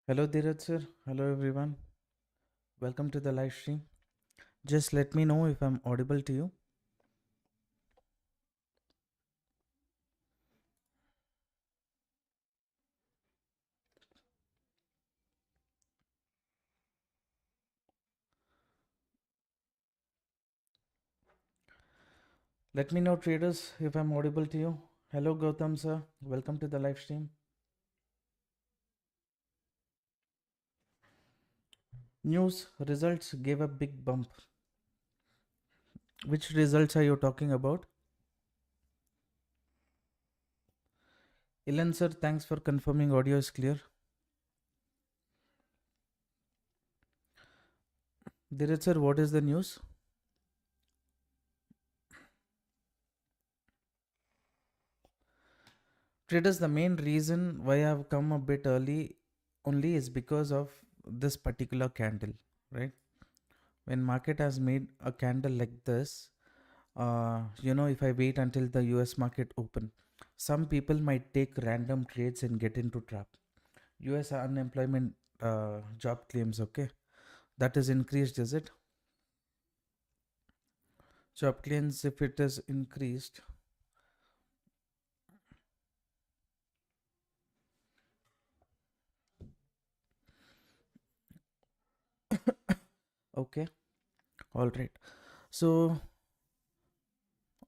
Hello Dheeraj sir. Hello everyone. Welcome to the live stream. Just let me know if I'm audible to you. Let me know traders if I'm audible to you. Hello Gautam sir. Welcome to the live stream. News results gave a big bump. Which results are you talking about? Ilan sir, thanks for confirming audio is clear. Dheeraj sir, what is the news? Traders, the main reason why I've come a bit early only is because of this particular candle, right? When market has made a candle like this, if I wait until the US market open, some people might take random trades and get into trap. US unemployment job claims, okay, that is increased, is it? Job claims, if it is increased, okay, all right. So,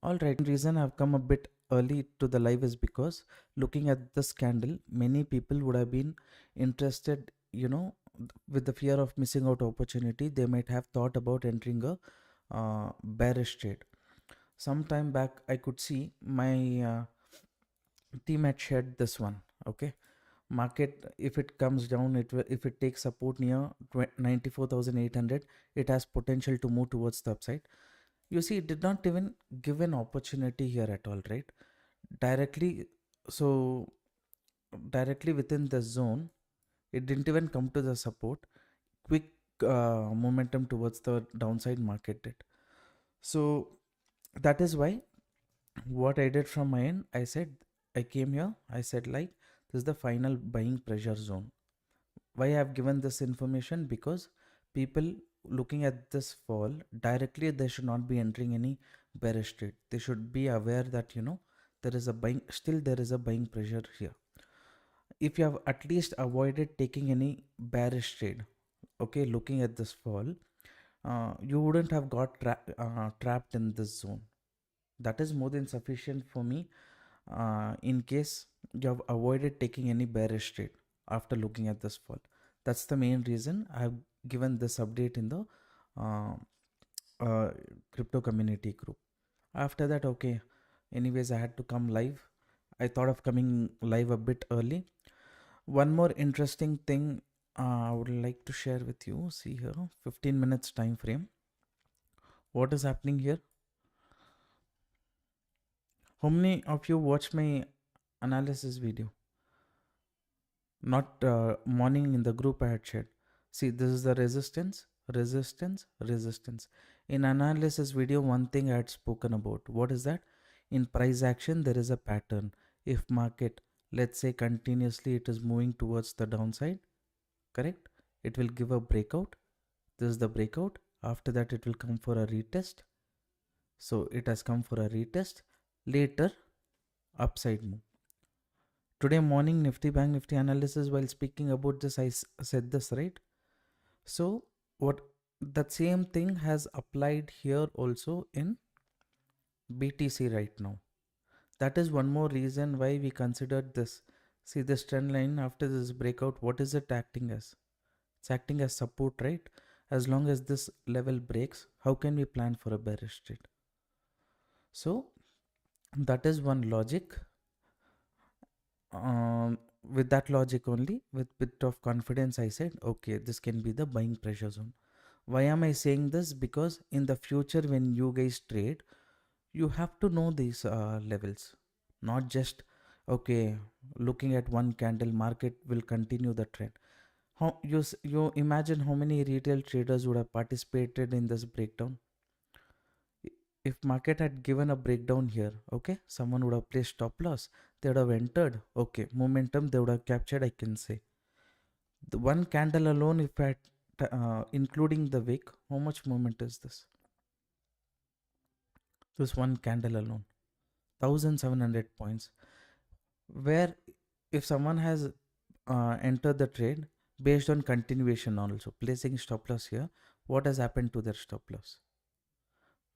all right, reason I've come a bit early to the live is because looking at this candle, many people would have been interested, with the fear of missing out opportunity. They might have thought about entering a bearish trade. Some time back, I could see my team had shared this one. Okay, market, if it comes down, if it takes support near 94,800, it has potential to move towards the upside. You see, it did not even give an opportunity here at all, right? Directly, so directly within the zone, it didn't even come to the support. Quick momentum towards the downside market did. So that is why what I did from my end, I said, I came here, I said, like, this is the final buying pressure zone. Why I have given this information? Because people looking at this fall directly, they should not be entering any bearish trade. They should be aware that there is a buying, still there is a buying pressure here. If you have at least avoided taking any bearish trade, okay, looking at this fall, you wouldn't have got trapped in this zone. That is more than sufficient for me, in case you have avoided taking any bearish trade after looking at this fall. That's the main reason I have given this update in the uh, uh, crypto community group. After that, okay, anyways, I had to come live. I thought of coming live a bit early. One more interesting thing I would like to share with you. See here, 15 minutes time frame. What is happening here? How many of you watched my analysis video? Not morning in the group I had shared. See, this is the resistance, resistance, resistance. In analysis video, one thing I had spoken about. What is that? In price action, there is a pattern. If market, let's say continuously it is moving towards the downside, correct? It will give a breakout. This is the breakout. After that, it will come for a retest. So it has come for a retest. Later, upside move. Today morning Nifty Bank Nifty analysis, while speaking about this, I said this, right? So what, that same thing has applied here also in BTC right now. That is one more reason why we considered this. See this trend line after this breakout, what is it acting as? It's acting as support, right? As long as this level breaks, how can we plan for a bearish trade? So that is one logic. With that logic only, with bit of confidence, I said, okay, this can be the buying pressure zone. Why am I saying this? Because in the future, when you guys trade, you have to know these levels, not just, okay, looking at one candle, market will continue the trend. How you imagine how many retail traders would have participated in this breakdown? If market had given a breakdown here, okay, someone would have placed stop loss, they would have entered, okay, momentum they would have captured, I can say. The one candle alone, if I including the wick, how much movement is this? This one candle alone, 1700 points. Where if someone has entered the trade based on continuation also, placing stop loss here, what has happened to their stop loss?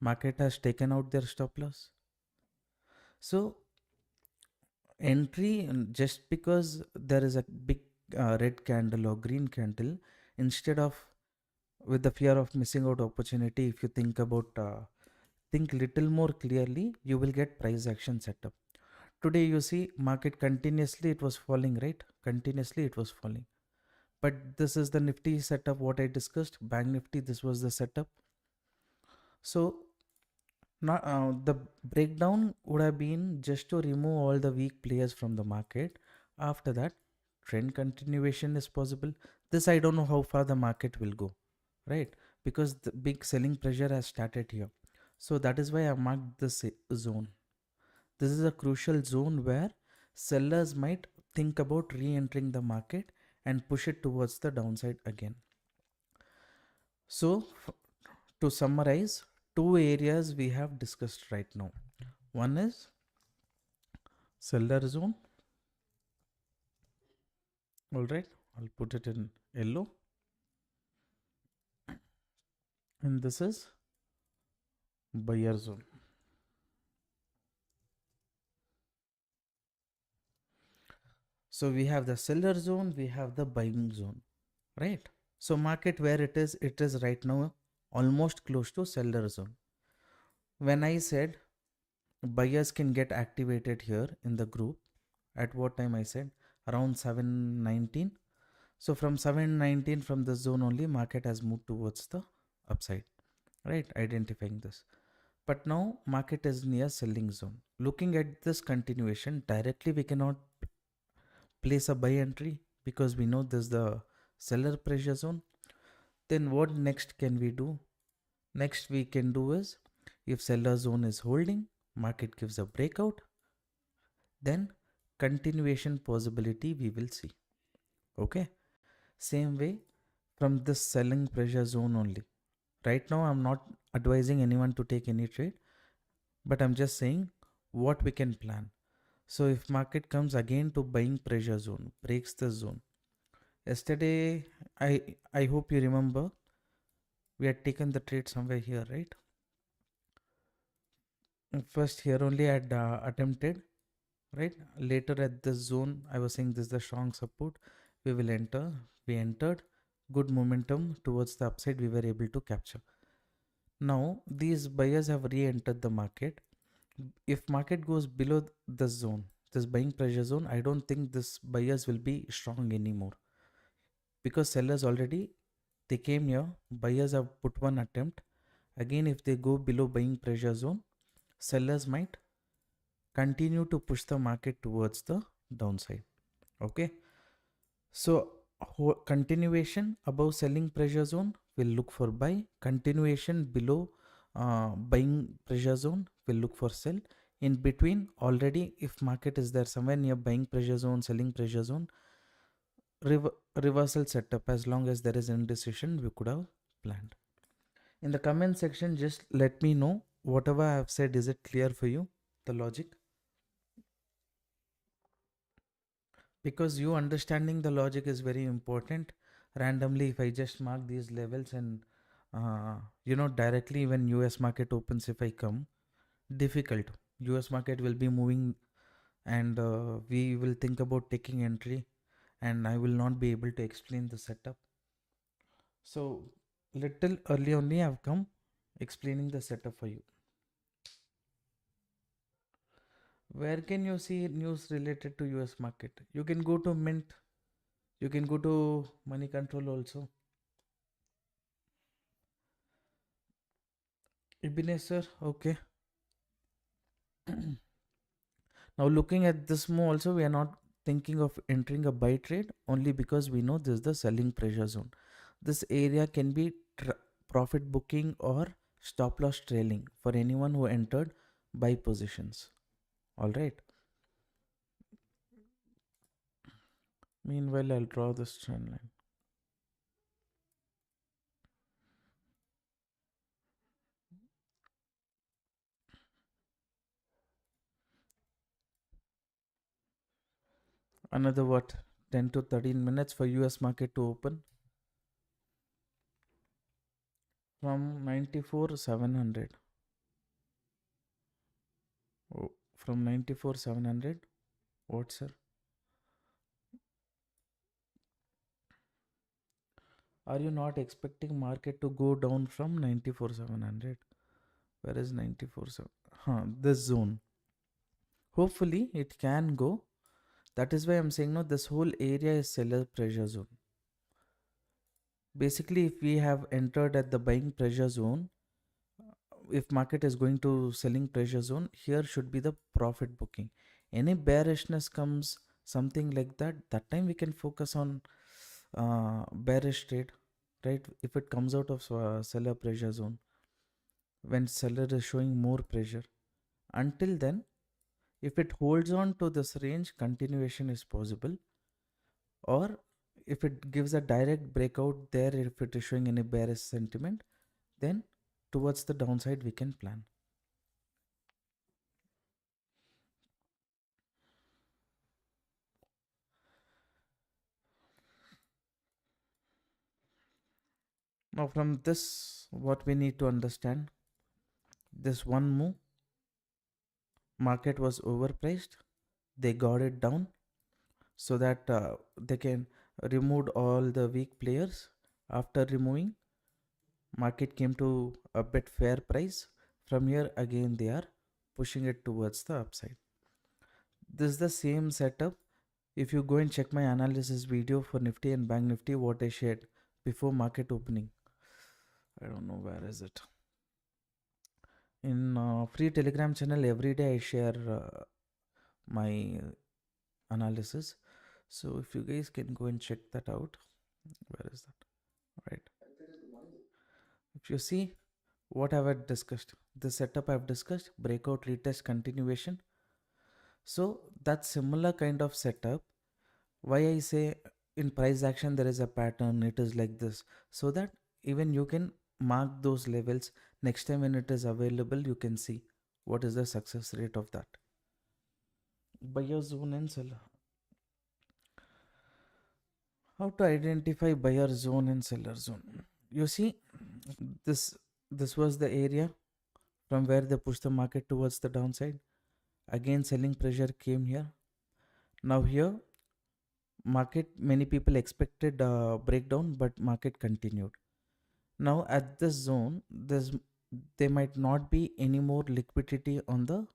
Market has taken out their stop loss. So entry, just because there is a big red candle or green candle, instead of with the fear of missing out opportunity, if you think little more clearly, you will get price action setup. Today you see market continuously it was falling, right? Continuously it was falling. But this is the Nifty setup what I discussed. Bank Nifty, this was the setup. So now the breakdown would have been just to remove all the weak players from the market. After that, trend continuation is possible. This I don't know how far the market will go, right? Because the big selling pressure has started here. So that is why I marked this zone. This is a crucial zone where sellers might think about re-entering the market and push it towards the downside again. So to summarize, two areas we have discussed right now. One is seller zone. All right, I'll put it in yellow. And this is buyer zone. So we have the seller zone, we have the buying zone, right? So market where it is right now almost close to seller zone. When I said buyers can get activated here in the group, at what time I said? Around 719. So from 719, from the zone only, market has moved towards the upside, right? Identifying this. But now market is near selling zone. Looking at this continuation, directly we cannot place a buy entry because we know this is the seller pressure zone. Then what next can we do? Next we can do is, if seller zone is holding, market gives a breakout, then continuation possibility we will see. Okay. Same way from this selling pressure zone only. Right now I'm not advising anyone to take any trade, but I'm just saying what we can plan. So if market comes again to buying pressure zone, breaks the zone. Yesterday, I hope you remember, we had taken the trade somewhere here, right? First here only I had attempted, right? Later at this zone, I was saying this is the strong support. We will enter. We entered. Good momentum towards the upside we were able to capture. Now these buyers have re-entered the market. If market goes below the zone, this buying pressure zone, I don't think this buyers will be strong anymore, because sellers already, they came here, buyers have put one attempt. Again, if they go below buying pressure zone, sellers might continue to push the market towards the downside. Okay, so continuation above selling pressure zone will look for buy, continuation below buying pressure zone will look for sell. In between, already if market is there somewhere near buying pressure zone, selling pressure zone, reversal setup, as long as there is indecision, we could have planned. In the comment section, just let me know whatever I have said, is it clear for you, the logic? Because you understanding the logic is very important. Randomly, if I just mark these levels and directly when US market opens, if I come, difficult. US market will be moving, and we will think about taking entry, and I will not be able to explain the setup. So little early only I've come explaining the setup for you. Where can you see news related to US market? You can go to Mint, you can go to Money Control also. Ebenezer, okay. Now looking at this move also, we are not thinking of entering a buy trade, only because we know this is the selling pressure zone. This area can be profit booking or stop loss trailing for anyone who entered buy positions. All right. Meanwhile, I'll draw this trend line. Another what, 10 to 13 minutes for US market to open from 94,700. Oh, from 94,700. What, sir? Are you not expecting market to go down from 94,700? Where is 94,700? This zone. Hopefully it can go. That is why I'm saying no, this whole area is seller pressure zone. Basically, if we have entered at the buying pressure zone, if market is going to selling pressure zone, here should be the profit booking. Any bearishness comes, something like that, that time we can focus on bearish trade, right? If it comes out of seller pressure zone, when seller is showing more pressure, until then, if it holds on to this range, continuation is possible. Or if it gives a direct breakout there, if it is showing any bearish sentiment, then towards the downside we can plan. Now from this, what we need to understand, this one move, market was overpriced, they got it down so that they can remove all the weak players. After removing, market came to a bit fair price. From here again they are pushing it towards the upside. This is the same setup. If you go and check my analysis video for Nifty and Bank Nifty, what I shared before market opening, I don't know where is it. In free Telegram channel, every day I share my analysis. So if you guys can go and check that out, where is that? Right. If you see what have I discussed, the setup I've discussed, breakout, retest, continuation. So that similar kind of setup, why I say in price action there is a pattern, it is like this, so that even you can mark those levels. Next time when it is available, you can see what is the success rate of that. Buyer zone and seller. How to identify buyer zone and seller zone? You see, this this was the area from where they pushed the market towards the downside. Again, selling pressure came here. Now here, market, many people expected breakdown, but market continued. Now at this zone, there might not be any more liquidity on the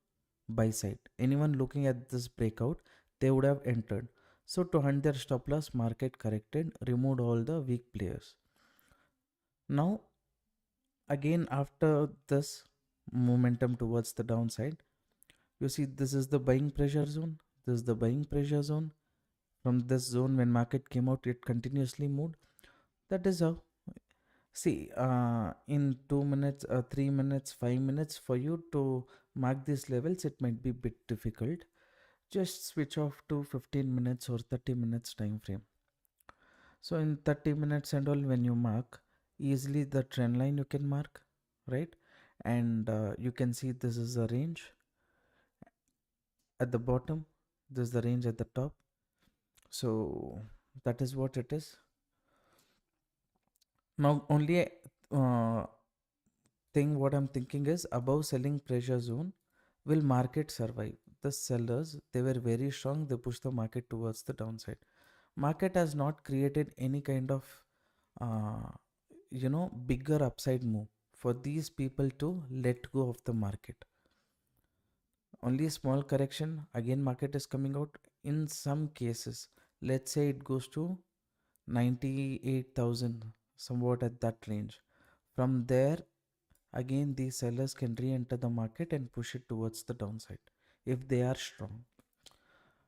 buy side. Anyone looking at this breakout, they would have entered. So to hunt their stop loss, market corrected, removed all the weak players. Now again, after this momentum towards the downside, you see this is the buying pressure zone. This is the buying pressure zone. From this zone, when market came out, it continuously moved. That is how. See, in 2 minutes, 3 minutes, 5 minutes, for you to mark these levels, it might be a bit difficult. Just switch off to 15 minutes or 30 minutes time frame. So in 30 minutes and all, when you mark, easily the trend line you can mark, right? And you can see this is a range at the bottom, this is the range at the top. So that is what it is. Now only thing what I'm thinking is, above selling pressure zone, will market survive? The sellers, they were very strong, they pushed the market towards the downside. Market has not created any kind of uh, bigger upside move for these people to let go of the market. Only small correction, again market is coming out. In some cases, let's say it goes to 98,000, somewhat at that range. From there, again these sellers can re-enter the market and push it towards the downside if they are strong.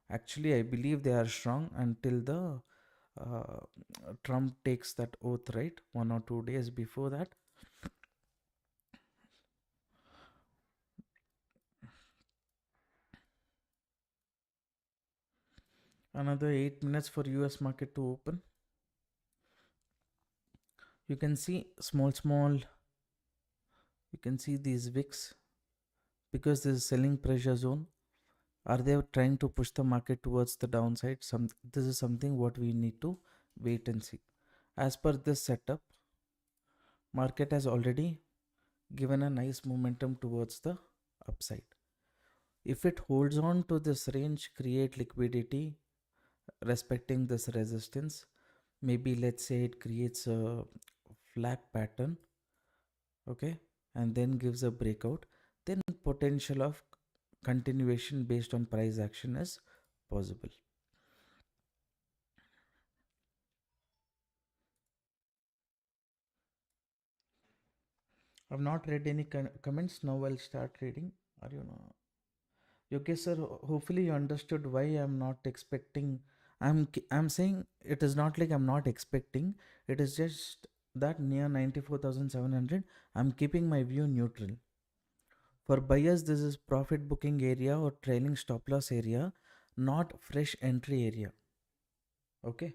Actually, I believe they are strong until the Trump takes that oath, right? 1 or 2 days before that. Another 8 minutes for US market to open. You can see small, you can see these wicks, because this is selling pressure zone. Are they trying to push the market towards the downside? This is something what we need to wait and see. As per this setup, market has already given a nice momentum towards the upside. If it holds on to this range, create liquidity respecting this resistance, maybe let's say it creates a flag pattern, okay, and then gives a breakout, then potential of continuation based on price action is possible. I've not read any comments. Now I'll start reading. Are you know? Okay, sir. Hopefully you understood why I'm not expecting. I'm saying it is not like I'm not expecting. It is just that near 94,700, I'm keeping my view neutral. For buyers, this is profit booking area or trailing stop loss area, not fresh entry area. Okay,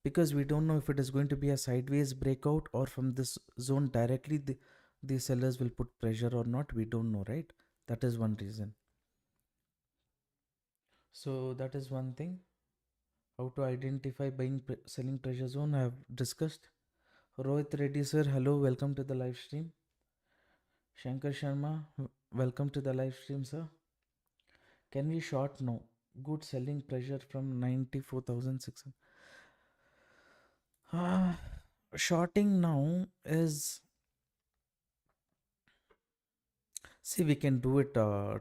because we don't know if it is going to be a sideways breakout or from this zone directly the sellers will put pressure or not. We don't know, right? That is one reason. So that is one thing. How to identify selling pressure zone I have discussed. Rohit Reddy sir, hello, welcome to the live stream. Shankar Sharma, welcome to the live stream, sir. Can we short? No. Good selling pressure from 94,600. Shorting now is, see, we can do it,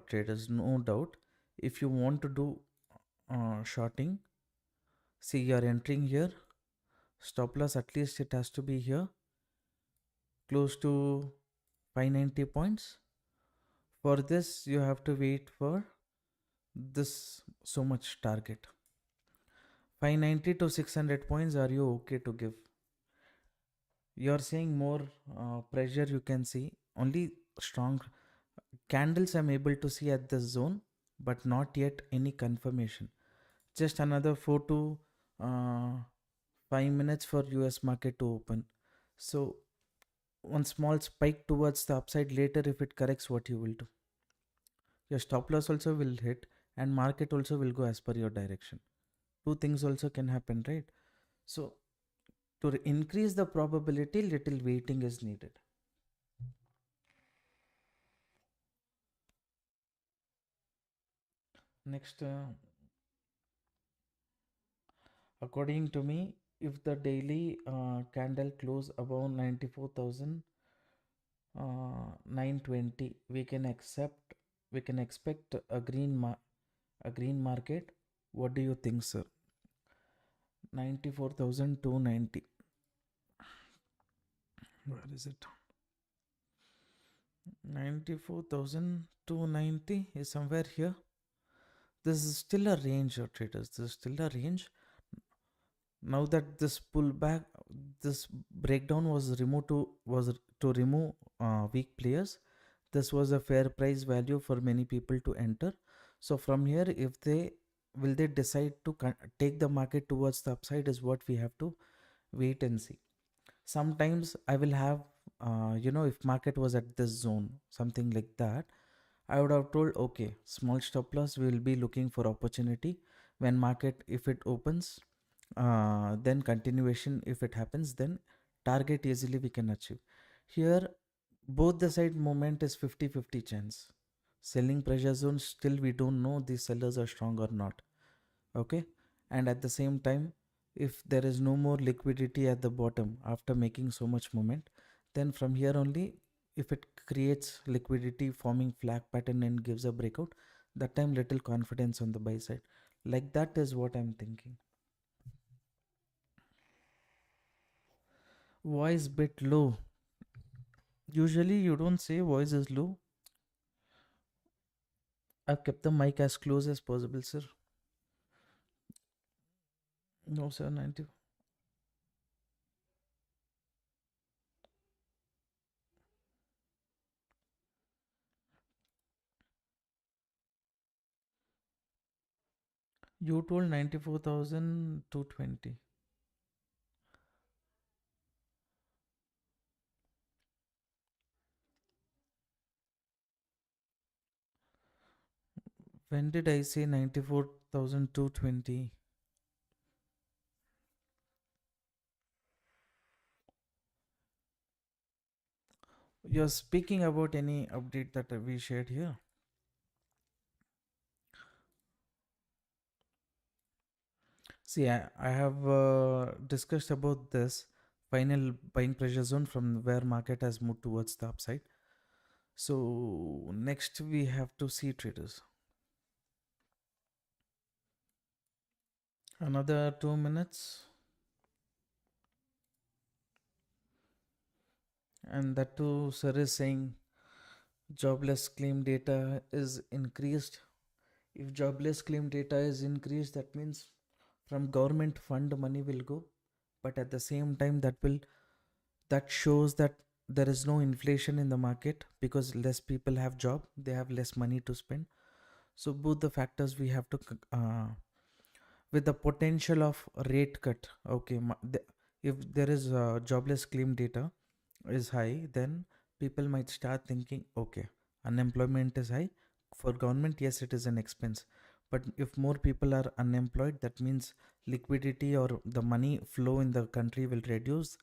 traders, no doubt. If you want to do shorting, see, you are entering here. Stop loss, at least it has to be here, close to 590 points. For this, you have to wait for this so much target. 590 to 600 points, are you okay to give? You are saying more pressure, you can see. Only strong candles I'm able to see at this zone, but not yet any confirmation. Just another 4 to 5 minutes for US market to open. So one small spike towards the upside later, if it corrects, what you will do? Your stop loss also will hit and market also will go as per your direction. Two things also can happen, right? So to increase the probability, little waiting is needed. Next, according to me, if the daily candle close above 94,920, we can expect a green market. What do you think, sir? 94,290. Where is it? 94,290 is somewhere here. This is still a range, traders. This is still a range. Now that this pullback, this breakdown was to remove weak players. This was a fair price value for many people to enter. So from here, if they will they decide to take the market towards the upside is what we have to wait and see. Sometimes I will have, if market was at this zone, something like that, I would have told, okay, small stop loss, we will be looking for opportunity when market, if it opens, then continuation, if it happens, then target easily we can achieve. Here, both the side movement is 50-50 chance. Selling pressure zone, still we don't know the sellers are strong or not. Okay. And at the same time, if there is no more liquidity at the bottom after making so much movement, then from here only, if it creates liquidity forming flag pattern and gives a breakout, that time little confidence on the buy side. Like that is what I'm thinking. Voice bit low. Usually you don't say voice is low. I've kept the mic as close as possible, sir. No, sir, 90. You told 94,220. When did I say 94,220? You're speaking about any update that we shared here? See, I have discussed about this final buying pressure zone from where market has moved towards the upside. So next we have to see traders. Another 2 minutes, and that too, sir is saying jobless claim data is increased. If jobless claim data is increased, that means from government fund money will go, but at the same time that shows that there is no inflation in the market because less people have job, they have less money to spend. So both the factors we have to with the potential of rate cut. Okay, if there is jobless claim data is high, then people might start thinking, okay, unemployment is high for government, yes it is an expense, but if more people are unemployed, that means liquidity or the money flow in the country will reduce,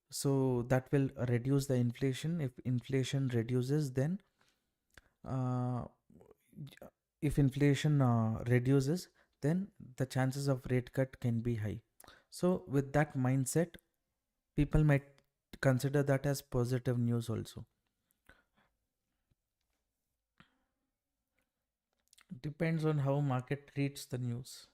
so that will reduce the inflation. If inflation reduces, then uh, if inflation reduces, then the chances of rate cut can be high. So with that mindset, people might consider that as positive news also. Depends on how market treats the news.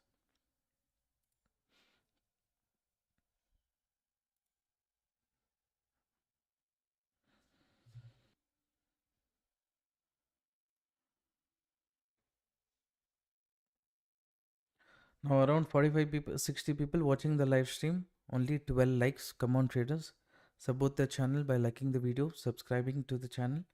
Now around 45 people, 60 people watching the live stream, only 12 likes. Come on traders, support the channel by liking the video, subscribing to the channel.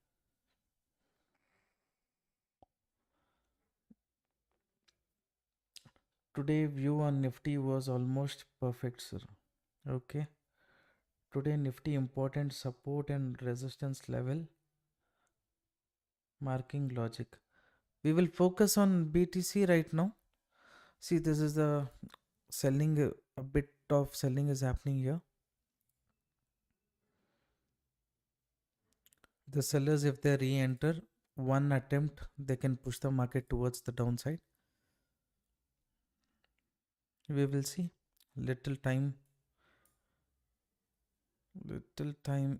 Today view on Nifty was almost perfect, sir. Okay. Today Nifty important support and resistance level marking logic. We will focus on BTC right now. See, this is the selling, a bit of selling is happening here. The sellers, if they re-enter one attempt, they can push the market towards the downside. We will see. Little time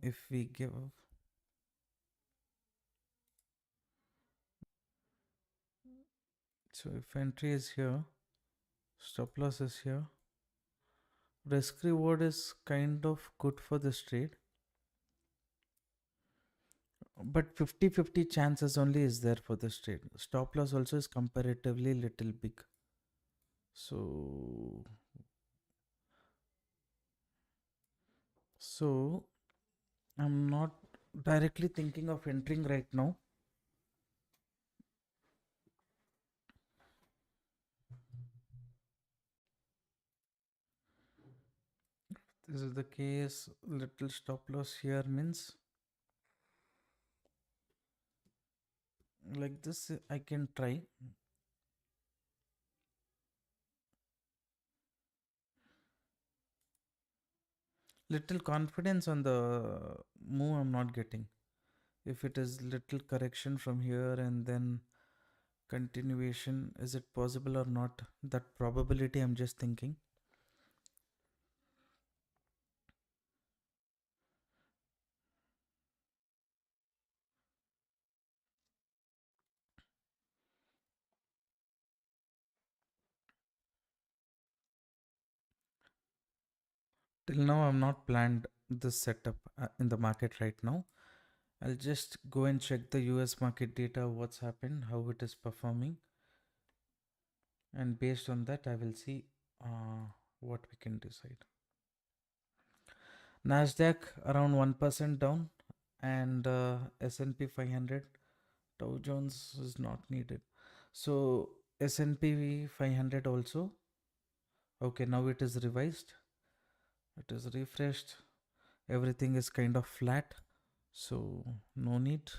if we give. So if entry is here, stop loss is here, risk reward is kind of good for this trade, but 50-50 chances only is there for this trade. Stop loss also is comparatively little big. So I'm not directly thinking of entering right now. This is the case. Little stop loss here means like this. I can try. Little confidence on the move I'm not getting. If it is little correction from here and then continuation, is it possible or not? That probability I'm just thinking. Till now I'm not planned this setup in the market right now. I'll just go and check the US market data, what's happened, how it is performing, and based on that I will see what we can decide. Nasdaq around 1% down, and S&P 500, Dow Jones is not needed. So S&P 500 also. Okay, now it is revised. It is refreshed. Everything is kind of flat. So no need.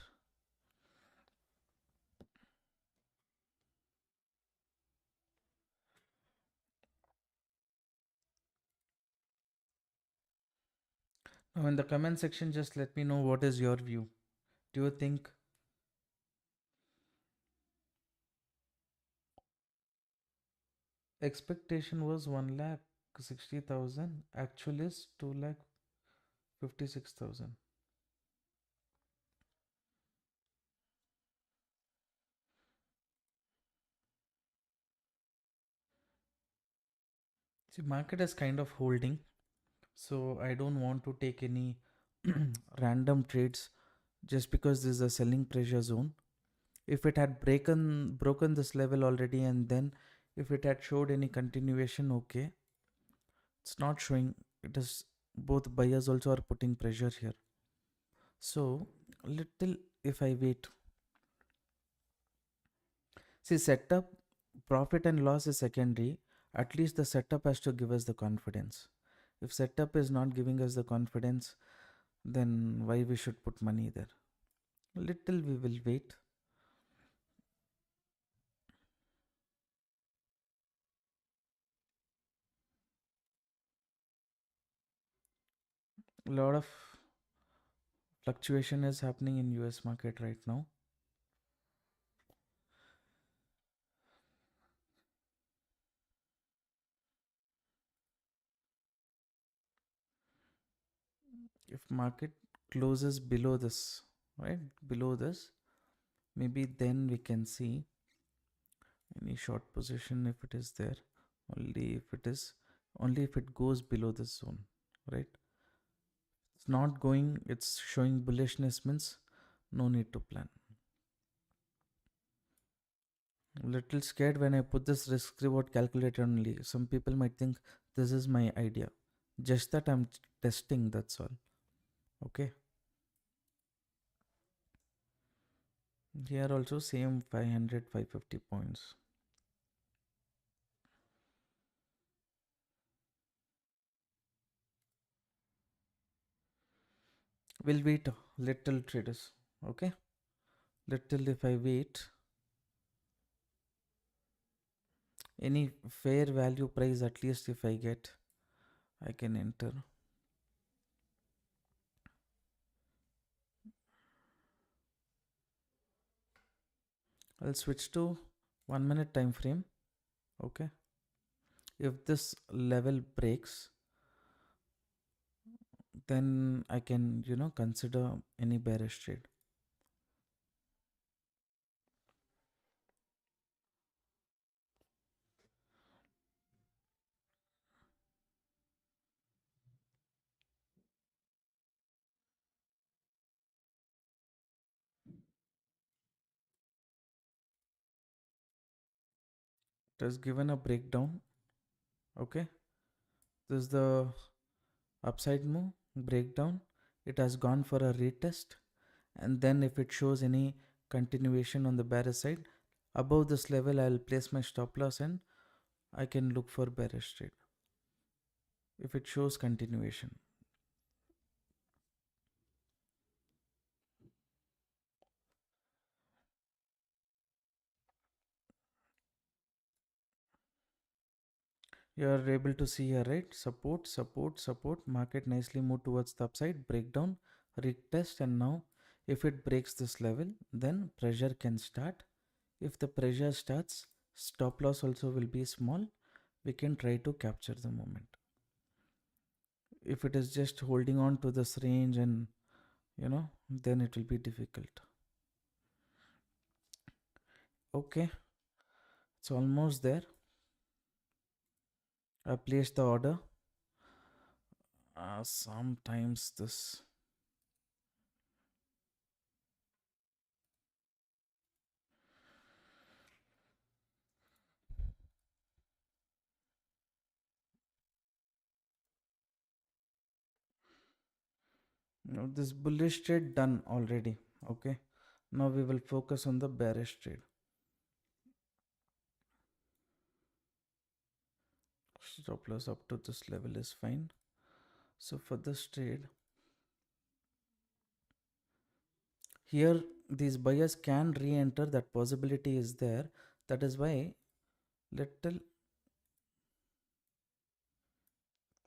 In the comment section, just let me know what is your view. Do you think expectation was 1,60,000, actual is 2,56,000? See, market is kind of holding, so I don't want to take any random trades just because this is a selling pressure zone. If it had broken this level already, and then if it had showed any continuation, okay. It's not showing. It is, both buyers also are putting pressure here. So little, if I wait, see, setup, profit and loss is secondary. At least the setup has to give us the confidence. If setup is not giving us the confidence, then why we should put money there? Little we will wait. A lot of fluctuation is happening in US market right now. If market closes below this, right, below this, maybe then we can see any short position if it is there. Only if it goes below this zone, right? It's not going, it's showing bullishness, means no need to plan. Little scared when I put this risk reward calculator only. Some people might think this is my idea. Just that I'm testing, that's all. Okay. Here also same 500, 550 points. We'll wait little traders. Okay. Little, if I wait, any fair value price, at least if I get, I can enter. I'll switch to 1 minute time frame. Okay. If this level breaks, then I can, consider any bearish trade. It has given a breakdown. Okay. This is the upside move, breakdown. It has gone for a retest. And then if it shows any continuation on the bearish side, above this level, I'll place my stop loss and I can look for bearish trade. If it shows continuation. You are able to see here, right? Support, support, support. Market nicely moved towards the upside, breakdown, retest, and now if it breaks this level, then pressure can start. If the pressure starts, stop loss also will be small. We can try to capture the moment. If it is just holding on to this range and then it will be difficult. Okay, it's almost there. I placed the order. Sometimes this this bullish trade done already. Okay, now we will focus on the bearish trade. Stop loss up to this level is fine. So for this trade, here these buyers can re-enter, that possibility is there. That is why little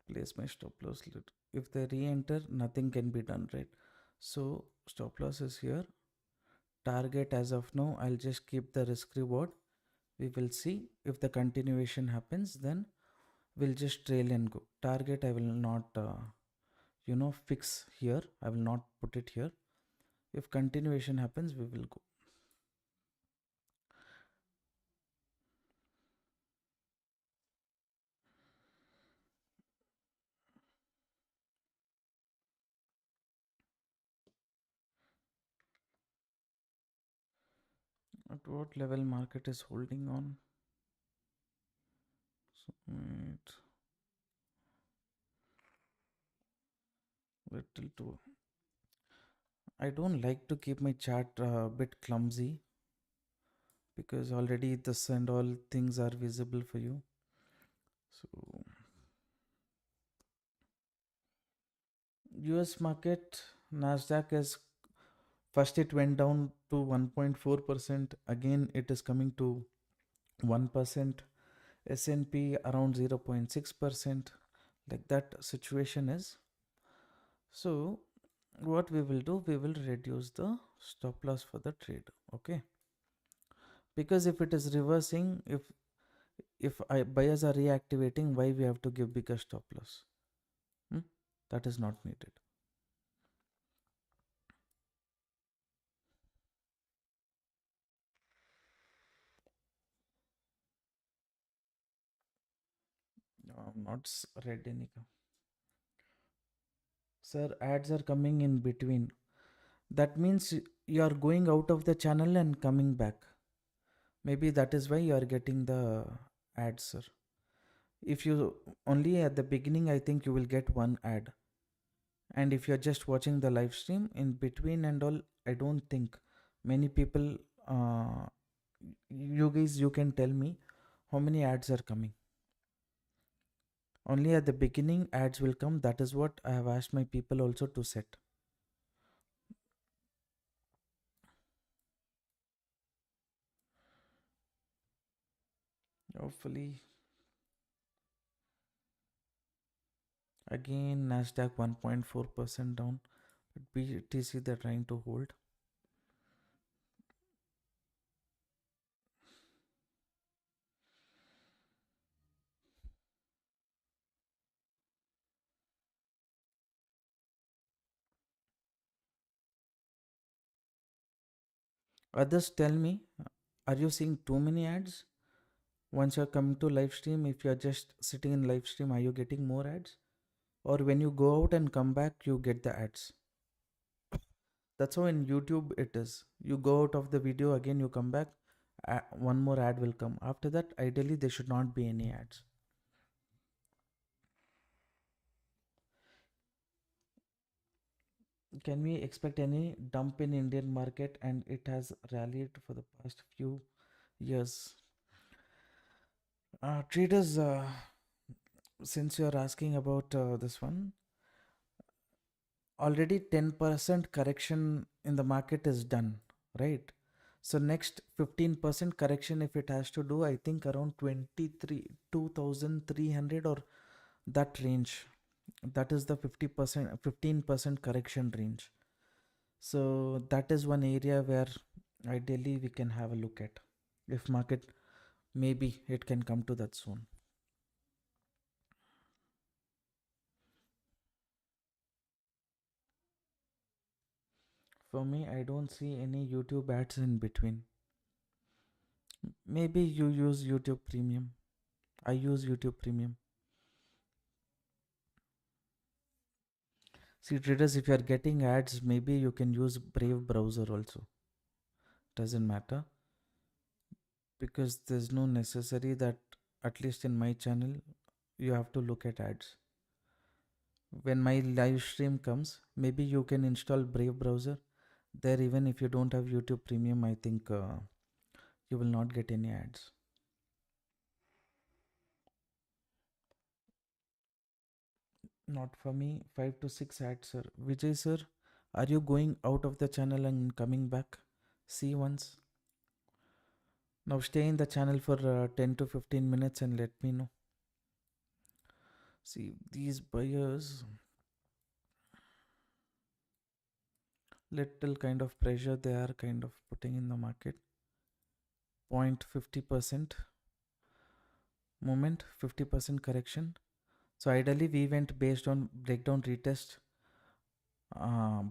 place my stop loss If they re-enter, nothing can be done, right? So stop loss is here. Target as of now, I'll just keep the risk reward. We will see if the continuation happens, then we'll just trail and go. Target I will not fix here. I will not put it here. If continuation happens, we will go. At what level market is holding on? So little too. I don't like to keep my chart a bit clumsy because already this and all things are visible for you. So US market, Nasdaq is first it went down to 1.4%. Again it is coming to 1%. S&P around 0.6%. Like that situation is. So what we will do, we will reduce the stop loss for the trade. Okay, because if it is reversing, if buyers are reactivating, why we have to give bigger stop loss? That is not needed. I'm not read any. Sir, ads are coming in between. That means you are going out of the channel and coming back. Maybe that is why you are getting the ads, sir. If you only at the beginning, I think you will get one ad. And if you're just watching the live stream in between and all, I don't think many people, you guys, you can tell me how many ads are coming. Only at the beginning ads will come. That is what I have asked my people also to set. Hopefully. Again, Nasdaq 1.4% down. But BTC they're trying to hold. Others tell me, are you seeing too many ads? Once you're coming to live stream, if you're just sitting in live stream, are you getting more ads? Or when you go out and come back, you get the ads? That's how in YouTube it is. You go out of the video, again you come back, one more ad will come. After that, ideally there should not be any ads. Can we expect any dump in Indian market? And it has rallied for the past few years. Traders, since you're asking about this one, already 10% correction in the market is done, right? So next 15% correction, if it has to do, I think around 2,300 or that range. That is the 50%, 15% correction range. So that is one area where ideally we can have a look at. If market, maybe it can come to that zone. For me, I don't see any YouTube ads in between. Maybe you use YouTube Premium. I use YouTube Premium. See, traders, if you are getting ads, maybe you can use Brave browser also. Doesn't matter. Because there's no necessary that, at least in my channel, you have to look at ads. When my live stream comes, maybe you can install Brave browser. There, even if you don't have YouTube Premium, I think you will not get any ads. Not for me. 5 to 6 ads, sir. Vijay, sir, are you going out of the channel and coming back? See once. Now stay in the channel for 10 to 15 minutes and let me know. See, these buyers, little kind of pressure they are kind of putting in the market. 0.50% movement, 50% correction. So ideally we went based on breakdown retest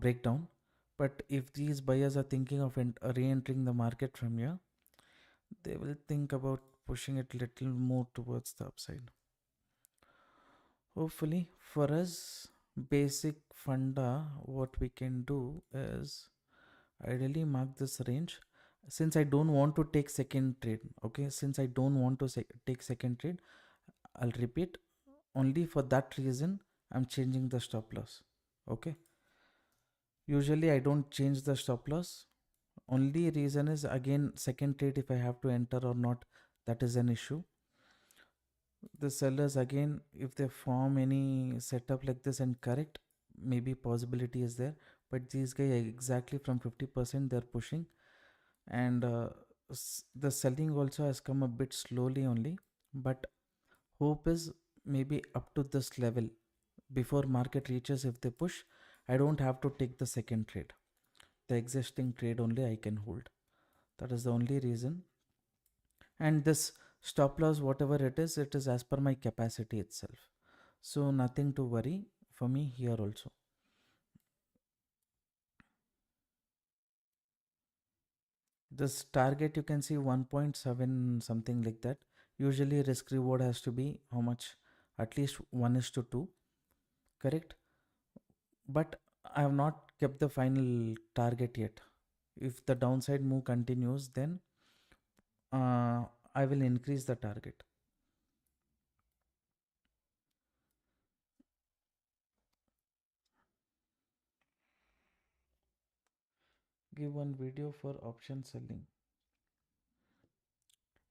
breakdown. But if these buyers are thinking of re-entering the market from here, they will think about pushing it little more towards the upside. Hopefully for us, basic funda, what we can do is ideally mark this range. Since I don't want to take second trade, okay, since I don't want to take second trade, I'll repeat, only for that reason I'm changing the stop loss. Okay, usually I don't change the stop loss. Only reason is again second trade, if I have to enter or not, that is an issue. The sellers again, if they form any setup like this and correct, maybe possibility is there, but these guys exactly from 50% they're pushing. And the selling also has come a bit slowly only, but hope is maybe up to this level before market reaches. If they push, I don't have to take the second trade, the existing trade only I can hold. That is the only reason. And this stop loss, whatever it is as per my capacity itself, so nothing to worry for me here also. This target you can see 1.7 something like that. Usually risk reward has to be how much? At least 1:2, correct? But I have not kept the final target yet. If the downside move continues, then I will increase the target. Give one video for option selling.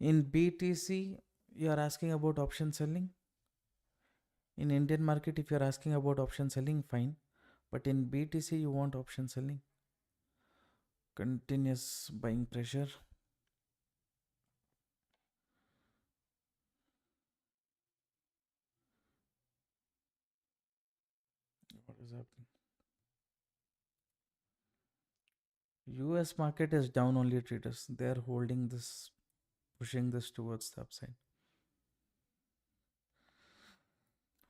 In BTC, you are asking about option selling. In Indian market, if you are asking about option selling, fine. But in BTC, you want option selling. Continuous buying pressure. What is happening? US market is down only, traders. They are holding this, pushing this towards the upside.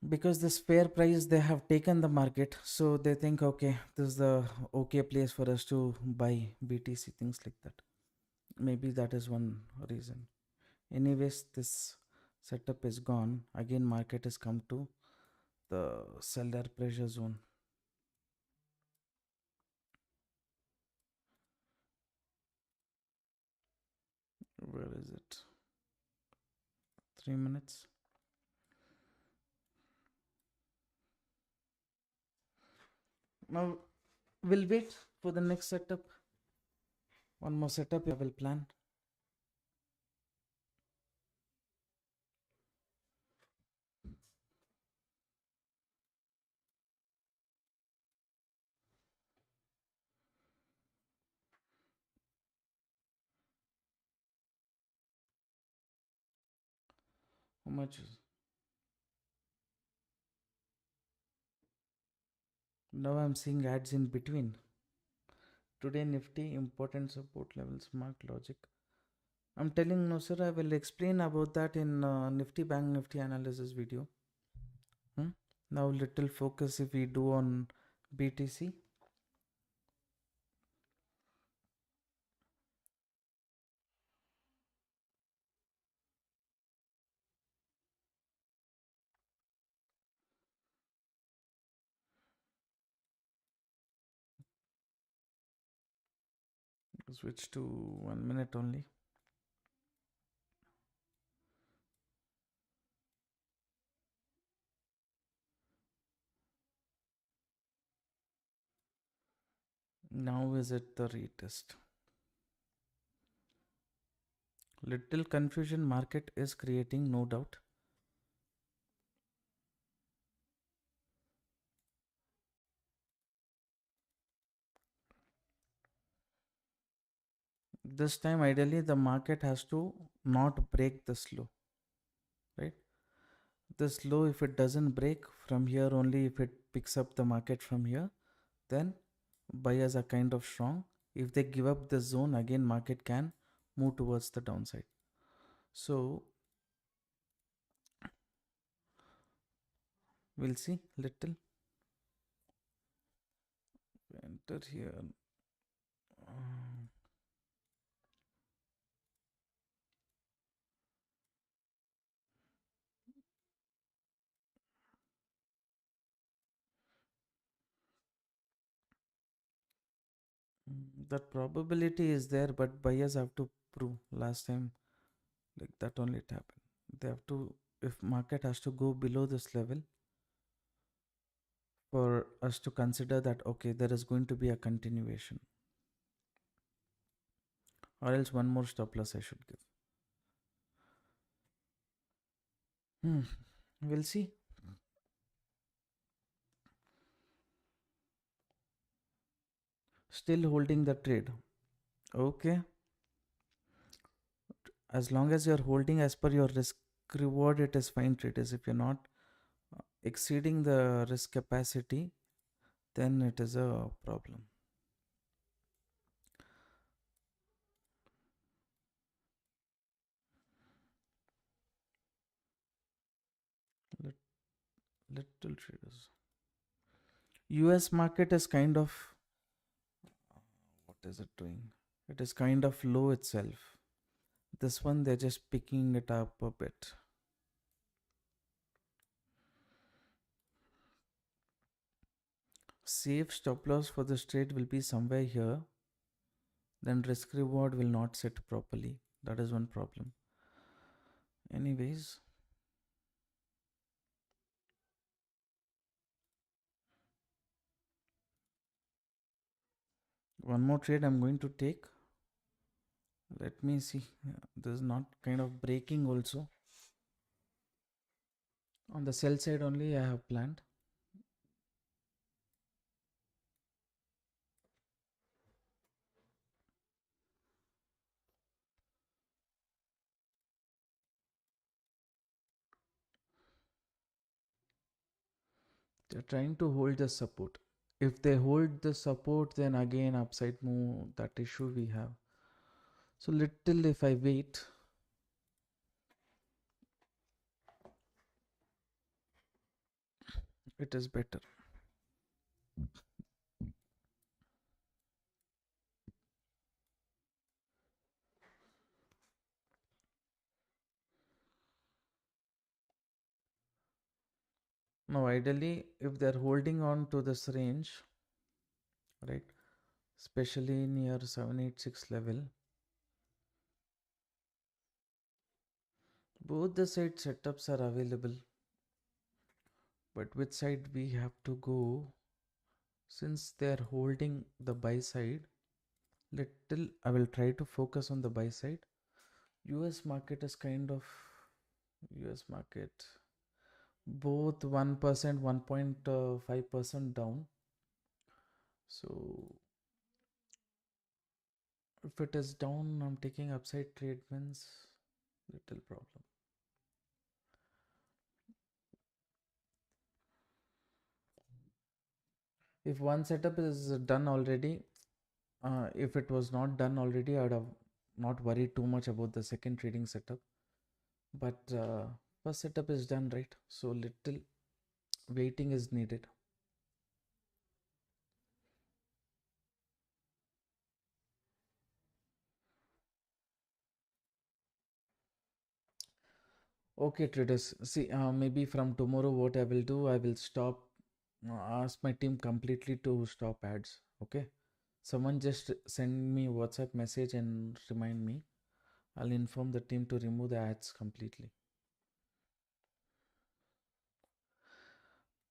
Because this fair price they have taken the market, so they think, okay, this is the okay place for us to buy BTC, things like that. Maybe that is one reason. Anyways, this setup is gone. Again, market has come to the seller pressure zone. Where is it? 3 minutes. Now we'll wait for the next setup. One more setup I will plan. How much is now? I'm seeing ads in between. Today Nifty important support levels mark logic. I'm telling no sir, I will explain about that in Nifty Bank Nifty analysis video. Now little focus if we do on BTC. Switch to 1 minute only. Now is it the retest? Little confusion market is creating, no doubt. This time ideally the market has to not break this low, right? This low, if it doesn't break from here only, if it picks up the market from here, then buyers are kind of strong. If they give up the zone, again market can move towards the downside. So we'll see little. Enter here. Um, that probability is there, but buyers have to prove. Last time like that only it happened. They have to, if market has to go below this level for us to consider that okay, there is going to be a continuation, or else one more stop loss I should give. We'll see. Still holding the trade. Okay, as long as you're holding as per your risk reward, it is fine traders. If you're not exceeding the risk capacity, then it is a problem. Little traders. US market is kind of, what is it doing? It is kind of low itself. This one they're just picking it up a bit. Safe stop loss for this trade will be somewhere here. Then risk reward will not set properly. That is one problem. Anyways, one more trade I'm going to take. Let me see. This is not kind of breaking also. On the sell side only I have planned. They're trying to hold the support. If they hold the support, then again upside move, that issue we have. So little if I wait, it is better. Now ideally, if they're holding on to this range, right, especially near 786 level, both the side setups are available. But which side we have to go? Since they're holding the buy side, little I will try to focus on the buy side. US market is kind of, US market both 1%, 1.5% down. So if it is down, I'm taking upside trade means little problem. If one setup is done already, if it was not done already, I would have not worried too much about the second trading setup. But first setup is done, right? So little waiting is needed. Okay, traders. See, maybe from tomorrow, what I will do, I will stop, ask my team completely to stop ads. Okay. Someone just send me WhatsApp message and remind me. I'll inform the team to remove the ads completely.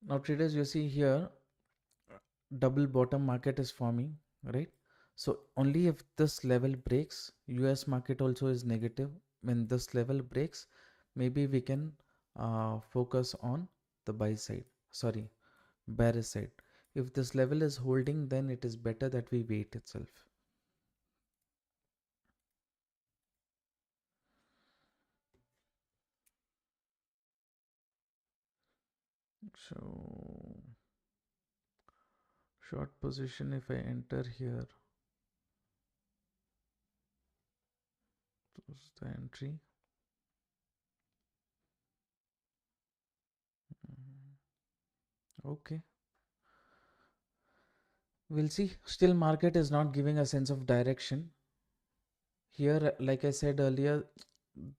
Now, traders, you see here, double bottom market is forming, right? So only if this level breaks, US market also is negative. When this level breaks, maybe we can focus on the buy side. Sorry, bearish side. If this level is holding, then it is better that we wait itself. So Short position if I enter here. Close the entry. Okay. We'll see. Still market is not giving a sense of direction. Here, like I said earlier,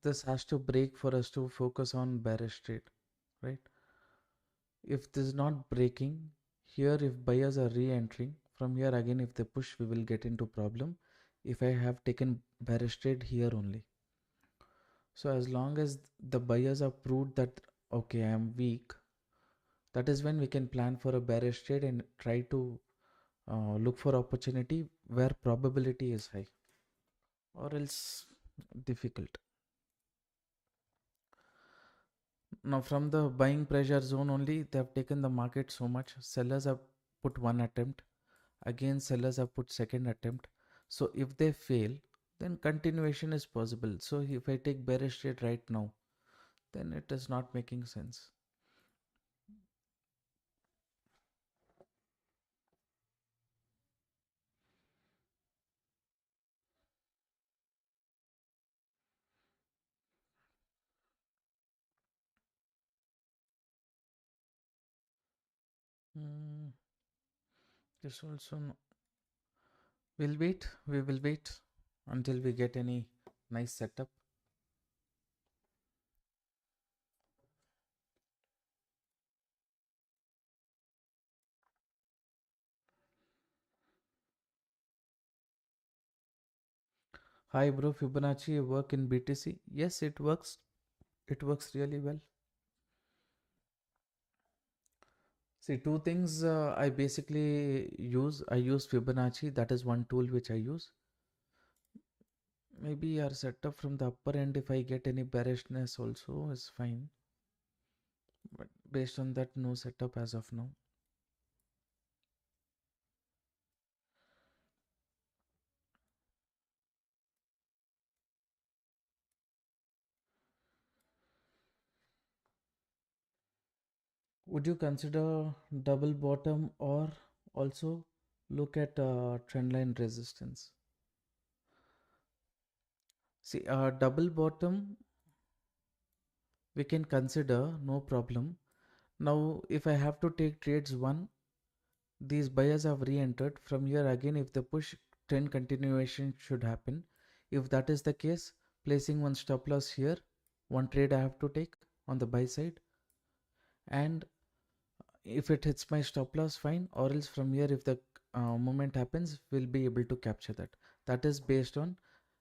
this has to break for us to focus on bearish trade, right? If this is not breaking, here if buyers are re-entering, from here again if they push, we will get into problem if I have taken bearish trade here only. So as long as the buyers have proved that, okay, I am weak, that is when we can plan for a bearish trade and try to look for opportunity where probability is high, or else difficult. Now from the buying pressure zone only, they have taken the market so much. Sellers have put one attempt, again sellers have put second attempt. So if they fail, then continuation is possible. So if I take bearish trade right now, then it is not making sense. Hmm, this also no. We will wait until we get any nice setup. Hi bro, Fibonacci work in BTC? Yes, it works. It works really well. See, two things I basically use. I use Fibonacci. That is one tool which I use. Maybe our setup from the upper end, if I get any bearishness also is fine. But based on that, no setup as of now. Would you consider double bottom or also look at trendline resistance? See, double bottom we can consider, no problem. Now, if I have to take trades one, these buyers have re-entered. From here again, if the push trend continuation should happen. If that is the case, placing one stop loss here, one trade I have to take on the buy side, and if it hits my stop loss, fine, or else from here if the movement happens, we'll be able to capture that. That is based on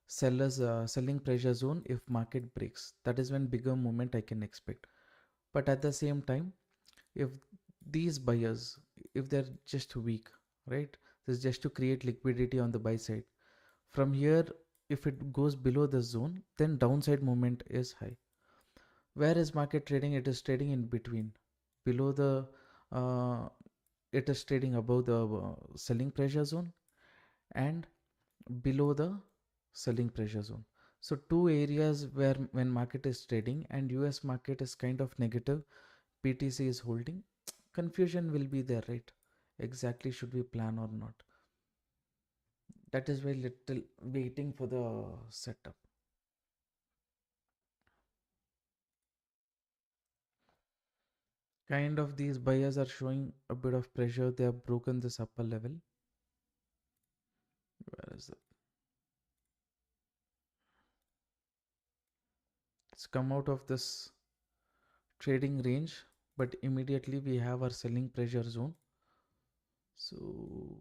sellers selling pressure zone. If market breaks, that is when bigger movement I can expect. But at the same time, if these buyers, if they're just weak, right, this is just to create liquidity on the buy side. From here, if it goes below the zone, then downside movement is high. Where is market trading? It is trading in between. Below the uh, it is trading above the selling pressure zone and below the selling pressure zone. So two areas where when market is trading and US market is kind of negative, BTC is holding, confusion will be there, right? Exactly, should we plan or not? That is why little waiting for the setup. Kind of these buyers are showing a bit of pressure. They have broken this upper level. Where is it? It's come out of this trading range, but immediately we have our selling pressure zone. So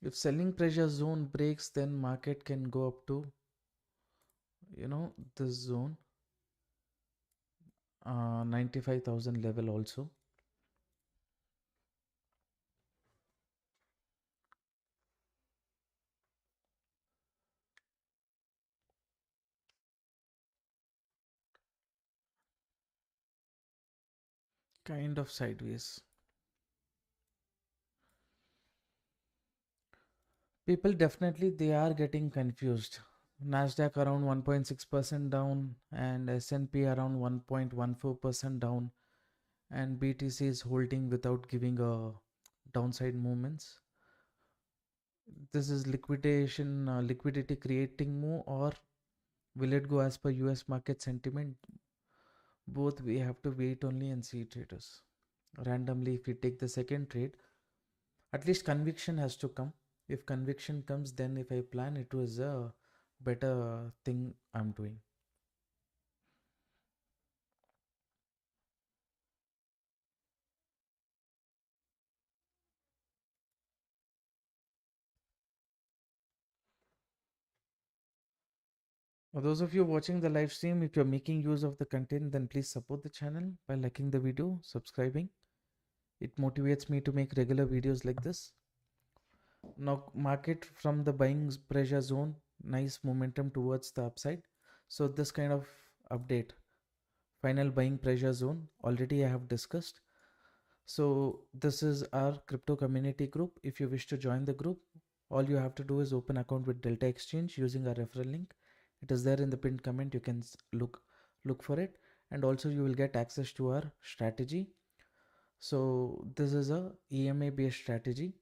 if selling pressure zone breaks, then market can go up to, this zone, 95,000 level also. Kind of sideways. People definitely they are getting confused. Nasdaq around 1.6% down and S&P around 1.14% down, and BTC is holding without giving a downside movements. This is liquidity creating move, or will it go as per US market sentiment? Both we have to wait only and see, traders. Randomly, if we take the second trade, at least conviction has to come. If conviction comes, then if I plan, it was a better thing I'm doing. For those of you watching the live stream, if you're making use of the content, then please support the channel by liking the video, subscribing. It motivates me to make regular videos like this. Now, market from the buying pressure zone, nice momentum towards the upside. So this kind of update, final buying pressure zone, already I have discussed. So this is our crypto community group. If you wish to join the group, all you have to do is open account with Delta Exchange using our referral link. It is there in the pinned comment. You can look for it, and also you will get access to our strategy. So this is a EMA based strategy.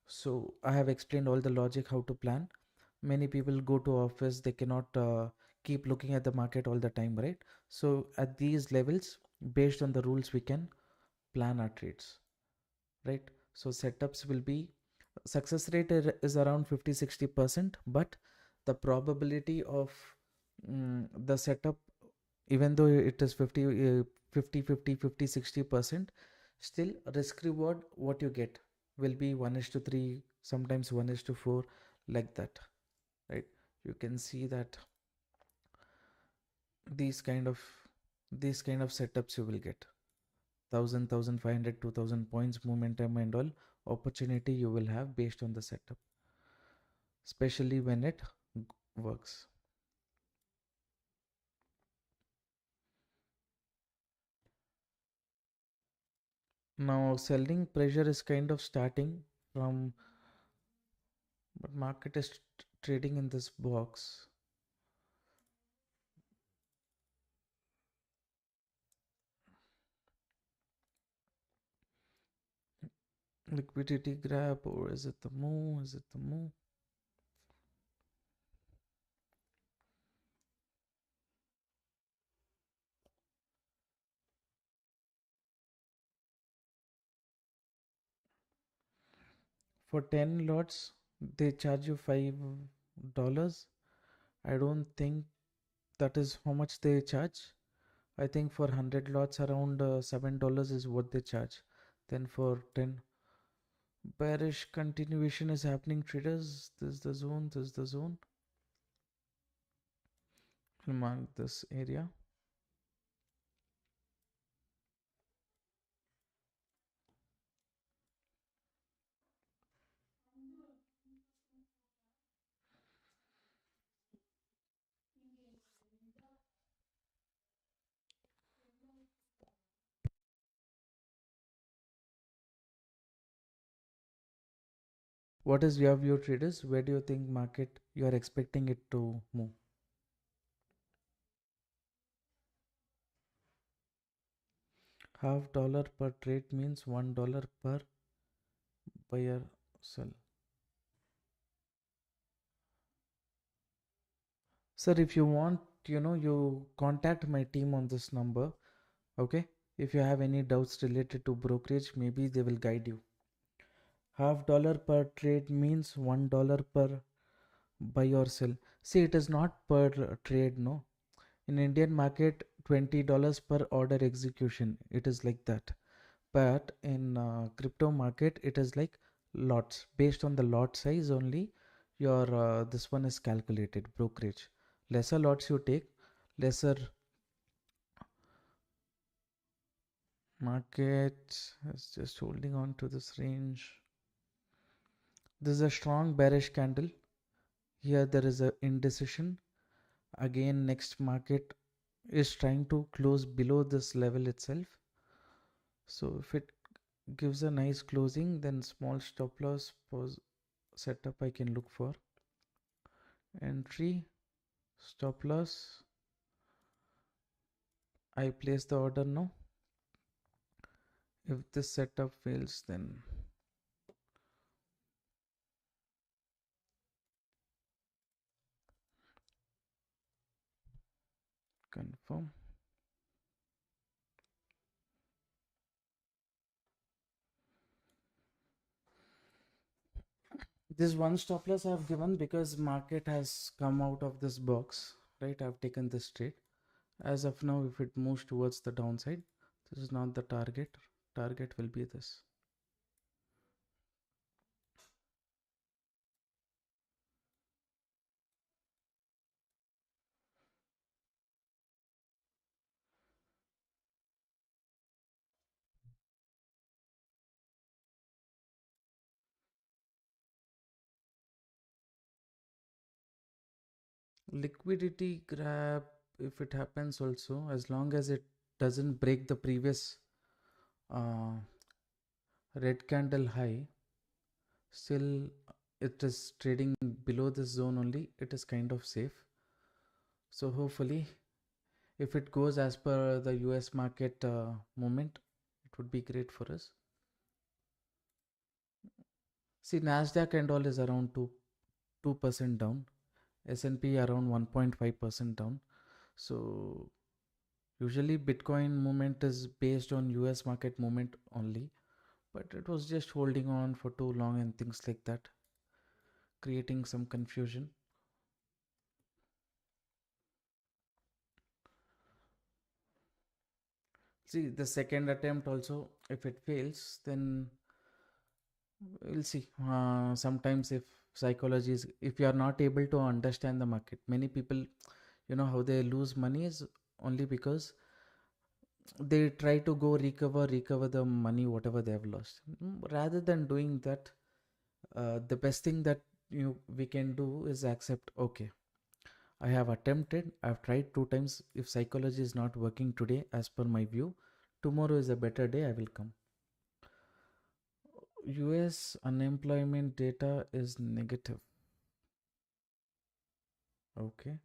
So I have explained all the logic how to plan. Many people go to office, they cannot keep looking at the market all the time, right? So at these levels, based on the rules, we can plan our trades, right? So setups will be, success rate is around 50-60%, but the probability of the setup, even though it is 50-50-50-60%, still risk reward what you get will be 1:3, sometimes 1:4, like that, right? You can see that these kind of setups you will get 1,500, 2,000 points momentum and all opportunity you will have based on the setup, especially when it works. Now selling pressure is kind of starting from, but market is trading in this box. Liquidity grab, or is it the move? Is it the move? For 10 lots, they charge you $5. I don't think that is how much they charge. I think for 100 lots, around $7 is what they charge. Then for 10, bearish continuation is happening, traders. This is the zone. This is the zone. I'll mark this area. What is your view, traders? Where do you think market you are expecting it to move? $0.5 per trade means $1 per buyer sell. Sir, if you want, you contact my team on this number. Okay. If you have any doubts related to brokerage, maybe they will guide you. $0.5 per trade means $1 per buy or sell. See, it is not per trade, no. In Indian market, $20 per order execution. It is like that. But in crypto market, it is like lots. Based on the lot size only, your this one is calculated, brokerage. Lesser lots you take, lesser. Market is just holding on to this range. This is a strong bearish candle. Here there is a indecision. Again, next market is trying to close below this level itself. So if it gives a nice closing, then small stop loss pause setup I can look for. Entry, stop loss. I place the order now. If this setup fails, then confirm. This one stop loss I've given because market has come out of this box, right? I've taken this trade. As of now, if it moves towards the downside, this is not the target. Target will be this. Liquidity grab, if it happens also, as long as it doesn't break the previous uh, red candle high, still it is trading below this zone only, it is kind of safe. So hopefully if it goes as per the US market movement, it would be great for us. See, Nasdaq and all is around 2% down, S&P around 1.5% down. So usually Bitcoin movement is based on US market movement only, but it was just holding on for too long and things like that, creating some confusion. See, the second attempt also, if it fails, then we'll see. Sometimes if psychology is, if you are not able to understand the market, many people, how they lose money is only because they try to go recover the money whatever they have lost. Rather than doing that, the best thing that we can do is accept, okay, I have attempted, I've tried 2 times. If psychology is not working today as per my view, tomorrow is a better day, I will come. US unemployment data is negative. Okay.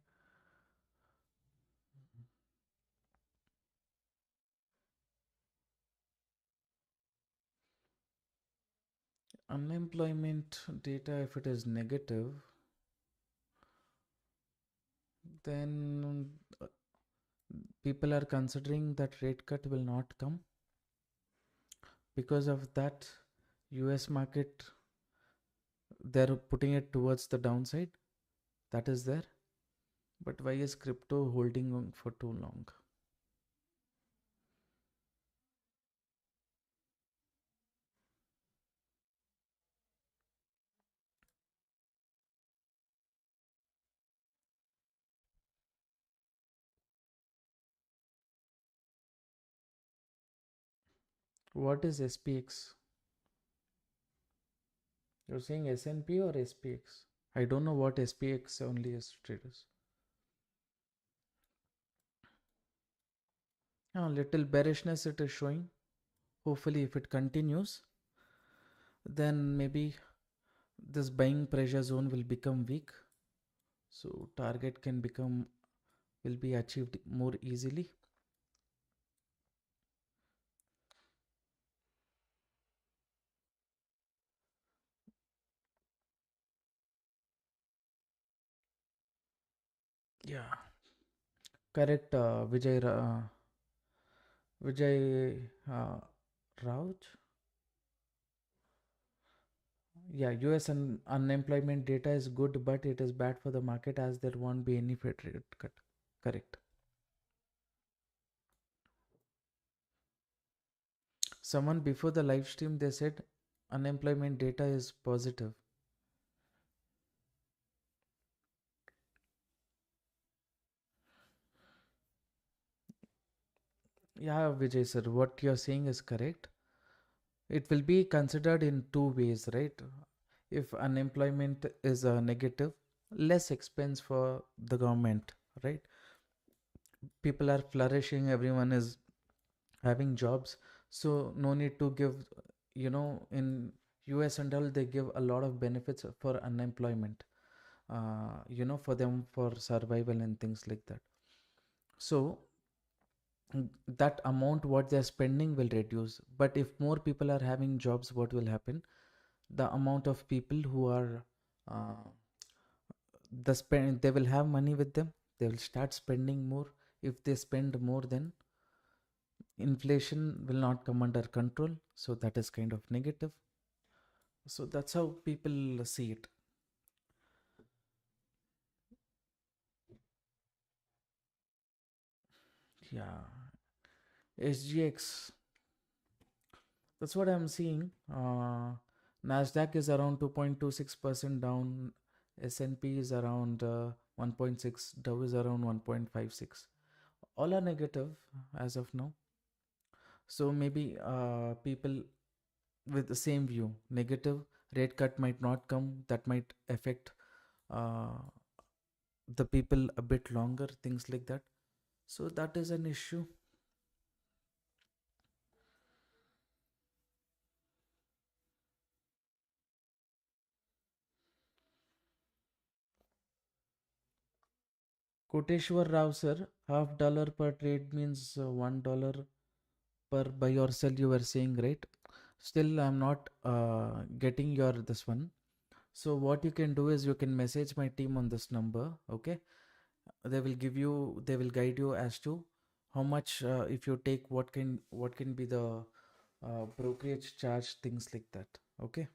Unemployment data, if it is negative, then people are considering that rate cut will not come. Because of that, US market, they're putting it towards the downside. That is there. But why is crypto holding on for too long? What is SPX? You're saying S&P or SPX? I don't know what SPX only is, traders. Little bearishness it is showing. Hopefully, if it continues, then maybe this buying pressure zone will become weak. So target will be achieved more easily. Yeah, correct. Vijay Rauch. Yeah, US unemployment data is good, but it is bad for the market as there won't be any Fed rate cut. Correct. Someone before the live stream they said unemployment data is positive. Yeah, Vijay sir, what you're saying is correct. It will be considered in two ways, right? If unemployment is a negative, less expense for the government, right? People are flourishing, everyone is having jobs, so no need to give, in US and all, they give a lot of benefits for unemployment, for them for survival and things like that. So that amount what they're spending will reduce. But if more people are having jobs, what will happen? The amount of people who are they will have money with them, they will start spending more, If they spend more, then inflation will not come under control. So that is kind of negative. So that's how people see it. Yeah. SGX. That's what I'm seeing. Nasdaq is around 2.26% down. S&P is around 1.6. Dow is around 1.56. All are negative as of now. So maybe people with the same view, negative rate cut might not come. That might affect uh, the people a bit longer. Things like that. So that is an issue. Koteshwar Rao sir, $half per trade means $1 per buy or sell, you were saying, right? Still I'm not getting your this one. So what you can do is you can message my team on this number. Okay, they will guide you as to how much, if you take, what can be the brokerage charge, things like that. Okay,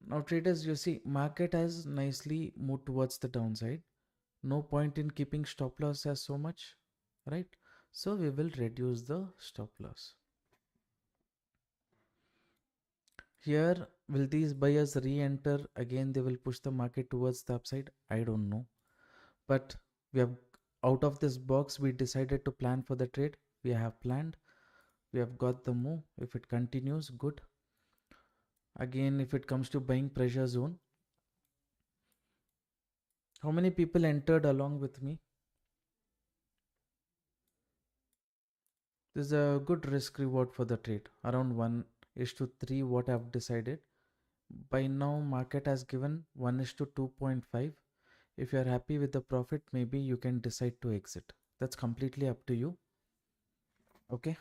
now traders, you see market has nicely moved towards the downside. No point in keeping stop loss as so much, right? So we will reduce the stop loss. Here, will these buyers re-enter again? They will push the market towards the upside. I don't know, but we have, out of this box, we decided to plan for the trade. We have planned. We have got the move. If it continues, good. Again, if it comes to buying pressure zone, how many people entered along with me? There's a good risk reward for the trade, around 1 is to 3, what I've decided. By now, market has given 1 is to 2.5. If you are happy with the profit, maybe you can decide to exit. That's completely up to you. Okay.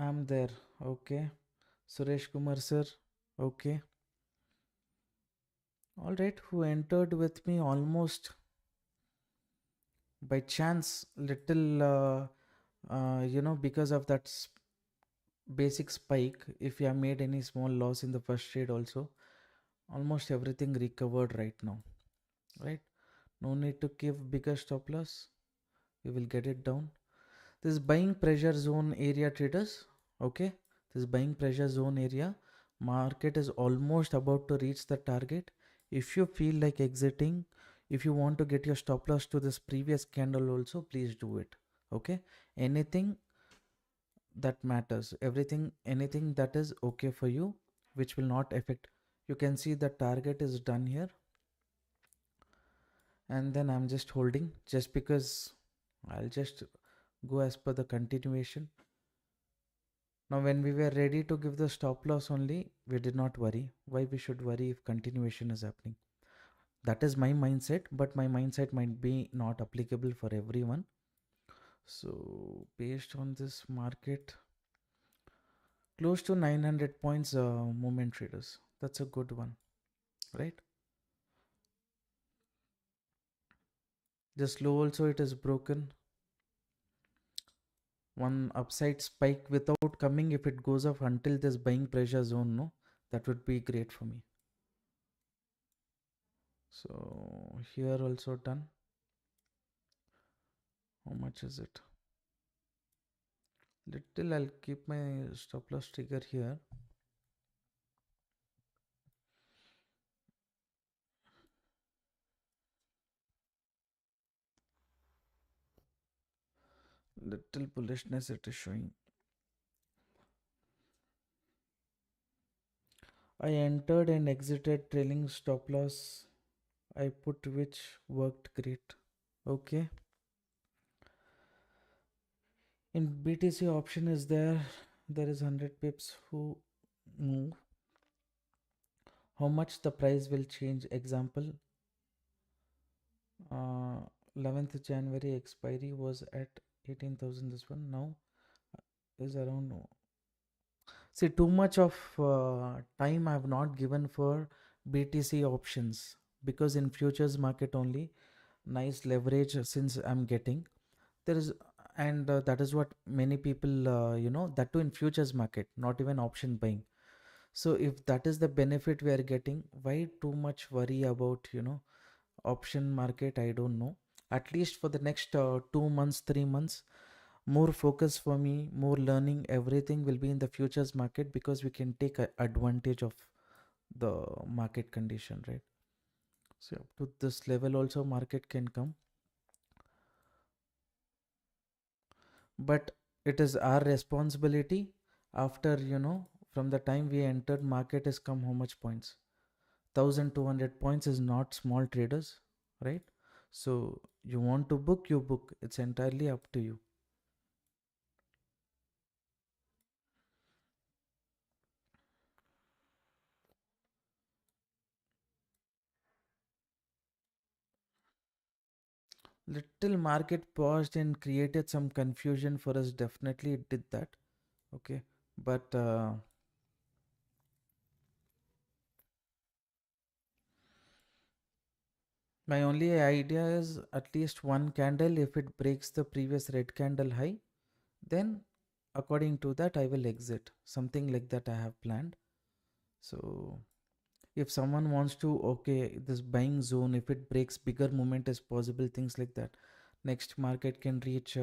I'm there. Okay. Suresh Kumar sir. Okay. All right. Who entered with me almost by chance, little, because of that basic spike. If you have made any small loss in the first trade, also, almost everything recovered right now. Right. No need to give bigger stop loss. We will get it down. This buying pressure zone area, traders. Okay. This buying pressure zone area. Market is almost about to reach the target. If you feel like exiting, if you want to get your stop loss to this previous candle also, please do it. Okay. Anything that matters, anything that is okay for you, which will not affect. You can see the target is done here. And then I'm just holding, just because I'll just go as per the continuation. Now, when we were ready to give the stop loss only, we did not worry. Why we should worry if continuation is happening? That is my mindset, but my mindset might be not applicable for everyone. So, based on this market, close to 900 points movement, traders. That's a good one, right? This low also, it is broken. One upside spike without coming, if it goes off until this buying pressure zone, no, that would be great for me. So here also done. How much is it? Little, I'll keep my stop loss trigger here. Little bullishness it is showing. I entered and exited trailing stop loss. I put which worked great. Okay. In BTC option is there. There is 100 pips who move. How much the price will change? Example. 11th January expiry was at 18,000. This one now is around. See, too much of time I have not given for BTC options, because in futures market only nice leverage since I'm getting there is, and that is what many people that too in futures market, not even option buying. So if that is the benefit we are getting, why too much worry about option market? I don't know. At least for the next 2 months, 3 months, more focus for me, more learning, everything will be in the futures market, because we can take advantage of the market condition, right? So up to this level also market can come, but it is our responsibility. After from the time we entered, market has come how much points? 1200 points is not small, traders, right? So you want to book, you book, it's entirely up to you. Little market paused and created some confusion for us, definitely it did that. Okay, but my only idea is at least one candle, if it breaks the previous red candle high, then according to that I will exit, something like that I have planned. So if someone wants to, okay, this buying zone, if it breaks, bigger movement is possible, things like that. Next market can reach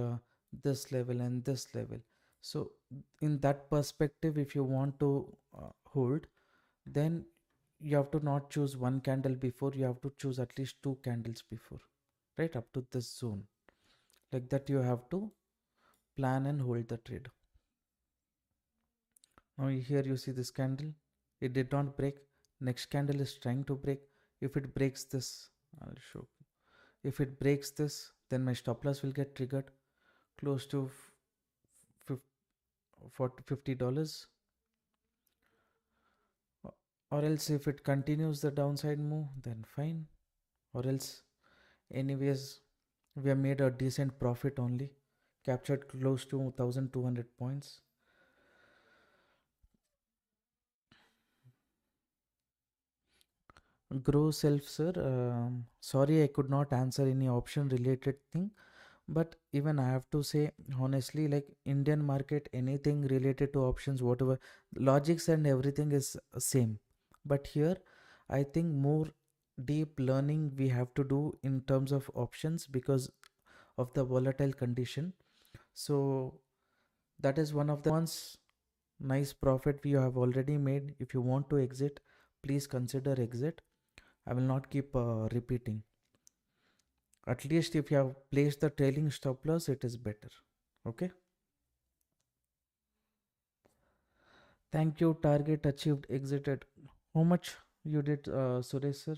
this level and this level. So in that perspective, if you want to hold, then you have to not choose one candle before, you have to choose at least two candles before, right, up to this zone. Like that you have to plan and hold the trade. Now here you see this candle, it did not break. Next candle is trying to break. If it breaks this, I'll show. If it breaks this, then my stop loss will get triggered close to $50. Or else if it continues the downside move, then fine. Or else, anyways, we have made a decent profit only, captured close to 1200 points. Grow self, sir. Sorry, I could not answer any option related thing. But even I have to say honestly, like Indian market, anything related to options, whatever, logics and everything is same. But here, I think more deep learning we have to do in terms of options, because of the volatile condition. So that is one of the ones. Nice profit we have already made. If you want to exit, please consider exit. I will not keep repeating. At least if you have placed the trailing stop loss, it is better. Okay. Thank you. Target achieved. Exited. How much you did, Suresh sir?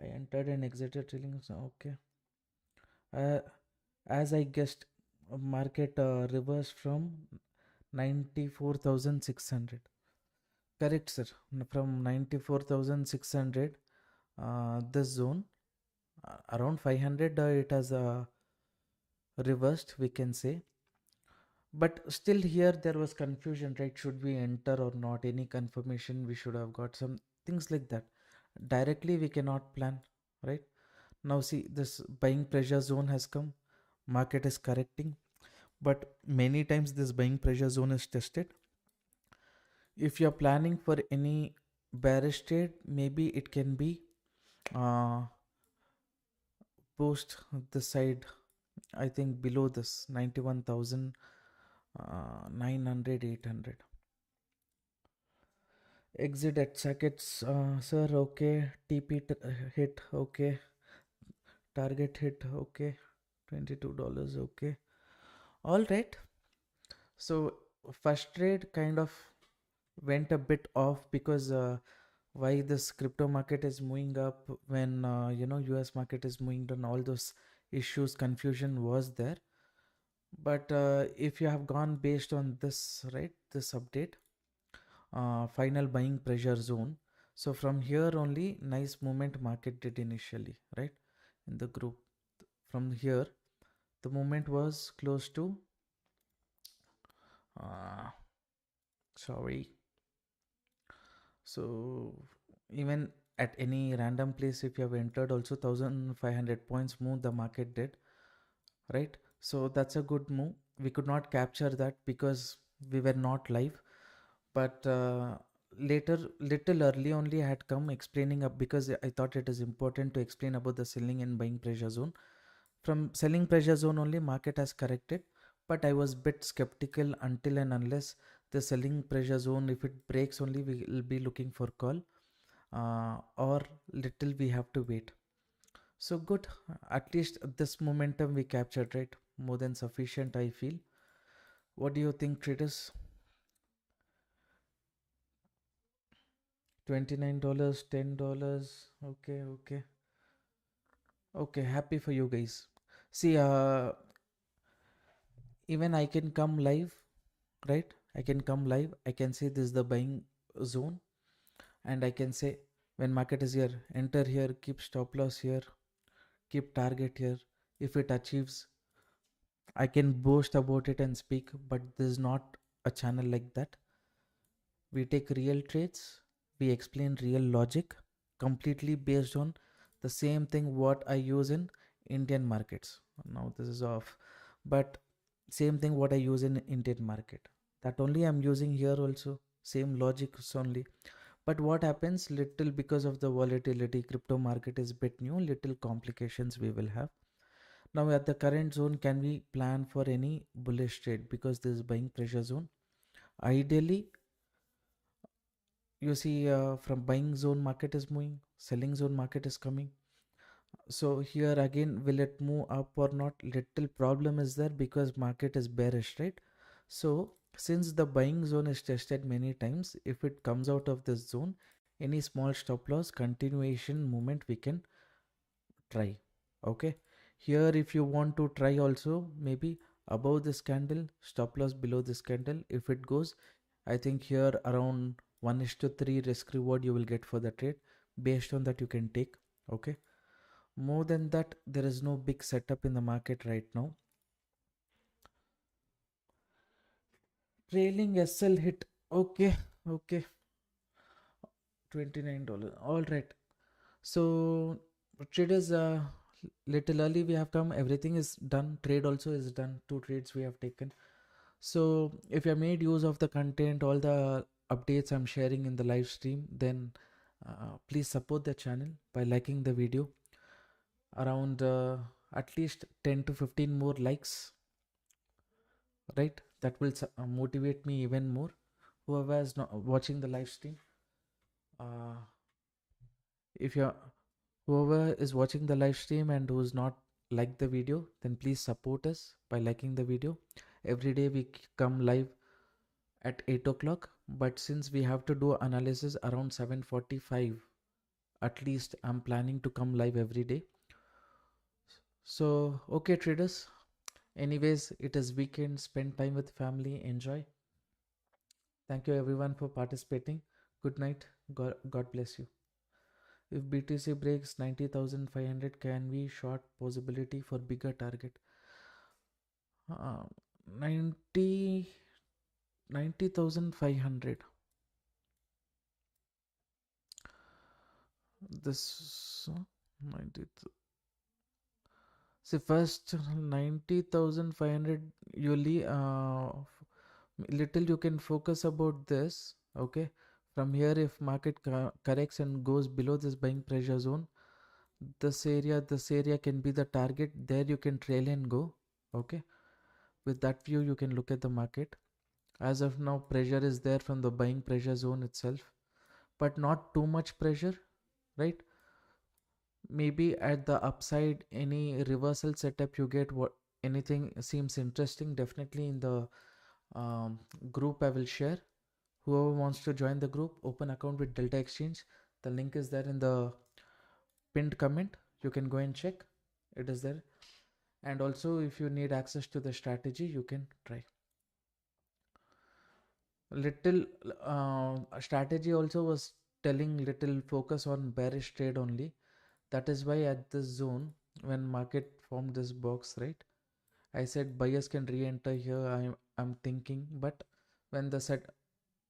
I entered and exited trailing. Okay. Uh, as I guessed, market reversed from 94,600. Correct, sir. From 94,600, this zone, around 500, it has reversed, we can say. But still here there was confusion, right? Should we enter or not? Any confirmation we should have got, some things like that. Directly we cannot plan, right? Now see, this buying pressure zone has come, market is correcting, but many times this buying pressure zone is tested. If you're planning for any bearish trade, maybe it can be uh, post the side, I think below this 91,000, 900, 800. Exit at sockets, sir. Okay. TP hit. Okay. Target hit. Okay. $22. Okay. All right. So first trade kind of went a bit off, because why this crypto market is moving up when US market is moving down, all those issues, confusion was there. But if you have gone based on this, right, this update, final buying pressure zone, So from here only nice movement market did initially, right? In the group, from here the movement was close to uh, sorry. So even at any random place, if you have entered also 1500 points move the market did, right? So that's a good move. We could not capture that because we were not live, but later, little early only I had come explaining up, because I thought it is important to explain about the selling and buying pressure zone. From selling pressure zone only market has corrected, but I was bit skeptical until and unless the selling pressure zone, if it breaks only, we will be looking for call, or little we have to wait. So good, at least this momentum we captured, right? More than sufficient, I feel. What do you think, traders? $29, $10. Okay, okay. Okay, happy for you guys. See, even I can come live, right? I can come live. I can say this is the buying zone, and I can say when market is here, enter here, keep stop loss here, keep target here. If it achieves, I can boast about it and speak, but this is not a channel like that. We take real trades, we explain real logic, completely based on the same thing what I use in Indian markets. Now this is off, but same thing what I use in Indian market. That only I'm using here also. Same logics only. But what happens little, because of the volatility, crypto market is bit new, little complications we will have. Now at the current zone, can we plan for any bullish trade? Because this is buying pressure zone. Ideally, you see, from buying zone market is moving, selling zone market is coming. So here again, will it move up or not? Little problem is there because market is bearish, right? So since the buying zone is tested many times, if it comes out of this zone, any small stop loss continuation movement we can try. Okay, here if you want to try also, maybe above this candle, stop loss below this candle. If it goes, I think here around 1:3 risk reward you will get for the trade. Based on that you can take. Okay, more than that there is no big setup in the market right now. Trailing SL hit. Okay, okay, $29. All right. So traders, little early we have come. Everything is done. Trade also is done. 2 trades we have taken. So if you have made use of the content, all the updates I'm sharing in the live stream, then please support the channel by liking the video. Around at least 10 to 15 more likes, right? That will motivate me even more. Whoever is not watching the live stream, uh, if you're whoever is watching the live stream and who's not like the video, then please support us by liking the video. Every day we come live at 8 o'clock, but since we have to do analysis around 7:45, at least I'm planning to come live every day. So okay traders, anyways, it is weekend, spend time with family, enjoy. Thank you everyone for participating. Good night. God bless you. If BTC breaks 90,500, can we short possibility for bigger target? uh, 90,500. This 90. See, first 90,500. Usually, little you can focus about this. Okay, from here, if market corrects and goes below this buying pressure zone, this area can be the target. There you can trail and go. Okay, with that view, you can look at the market. As of now, pressure is there from the buying pressure zone itself, but not too much pressure, right? Maybe at the upside, any reversal setup you get, what anything seems interesting, definitely in the um, group I will share. Whoever wants to join the group, open account with Delta Exchange. The link is there in the pinned comment. You can go and check. It is there. And also, if you need access to the strategy, you can try. Little strategy also was telling little focus on bearish trade only. That is why at this zone, when market formed this box, right, I said buyers can re-enter here. I'm thinking, but when the set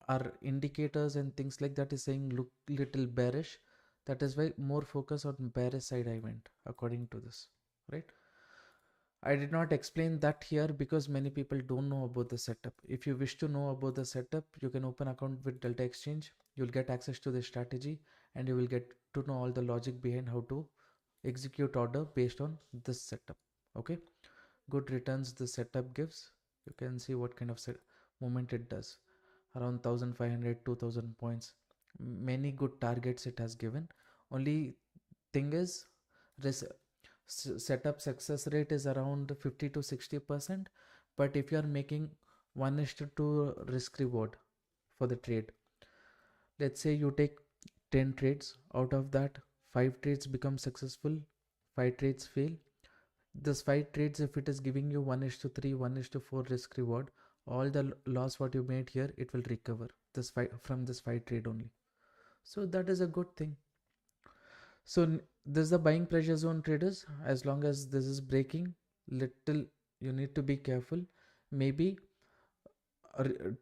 our indicators and things like that is saying look little bearish, that is why more focus on bearish side I went according to this, right? I did not explain that here because many people don't know about the setup. If you wish to know about the setup, you can open account with Delta Exchange. You'll get access to the strategy and you will get to know all the logic behind how to execute order based on this setup. Okay, good returns the setup gives. You can see what kind of movement it does, around 1500 2000 points. Many good targets it has given. Only thing is this setup success rate is around 50 to 60%, but if you are making 1:2 risk reward for the trade, let's say you take 10 trades, out of that 5 trades become successful, 5 trades fail. This 5 trades, if it is giving you 1:3 1:4 risk reward, all the loss what you made here, it will recover this 5 from this 5 trade only. So that is a good thing. So this is the buying pressure zone, traders. As long as this is breaking, little you need to be careful. Maybe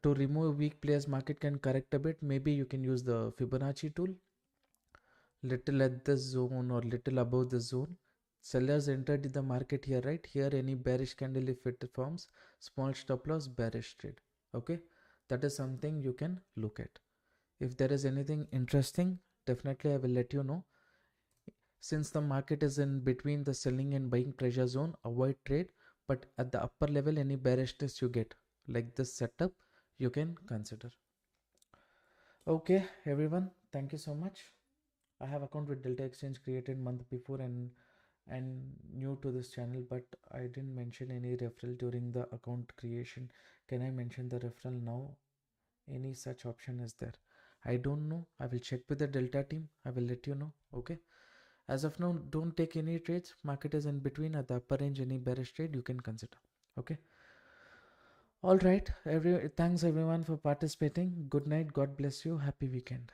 to remove weak players, market can correct a bit. Maybe you can use the Fibonacci tool. Little at this zone or little above the zone. Sellers entered in the market here, right? Here any bearish candle, if it forms, small stop loss, bearish trade. Okay, that is something you can look at. If there is anything interesting, definitely I will let you know. Since the market is in between the selling and buying pressure zone, avoid trade, but at the upper level any bearishness you get like this setup, you can consider. Okay everyone, thank you so much. I have account with Delta Exchange created month before and new to this channel, but I didn't mention any referral during the account creation. Can I mention the referral now? Any such option is there? I don't know. I will check with the Delta team. I will let you know. Okay. As of now, don't take any trades. Market is in between. At the upper range, any bearish trade you can consider. Okay. All right. Thanks everyone for participating. Good night. God bless you. Happy weekend.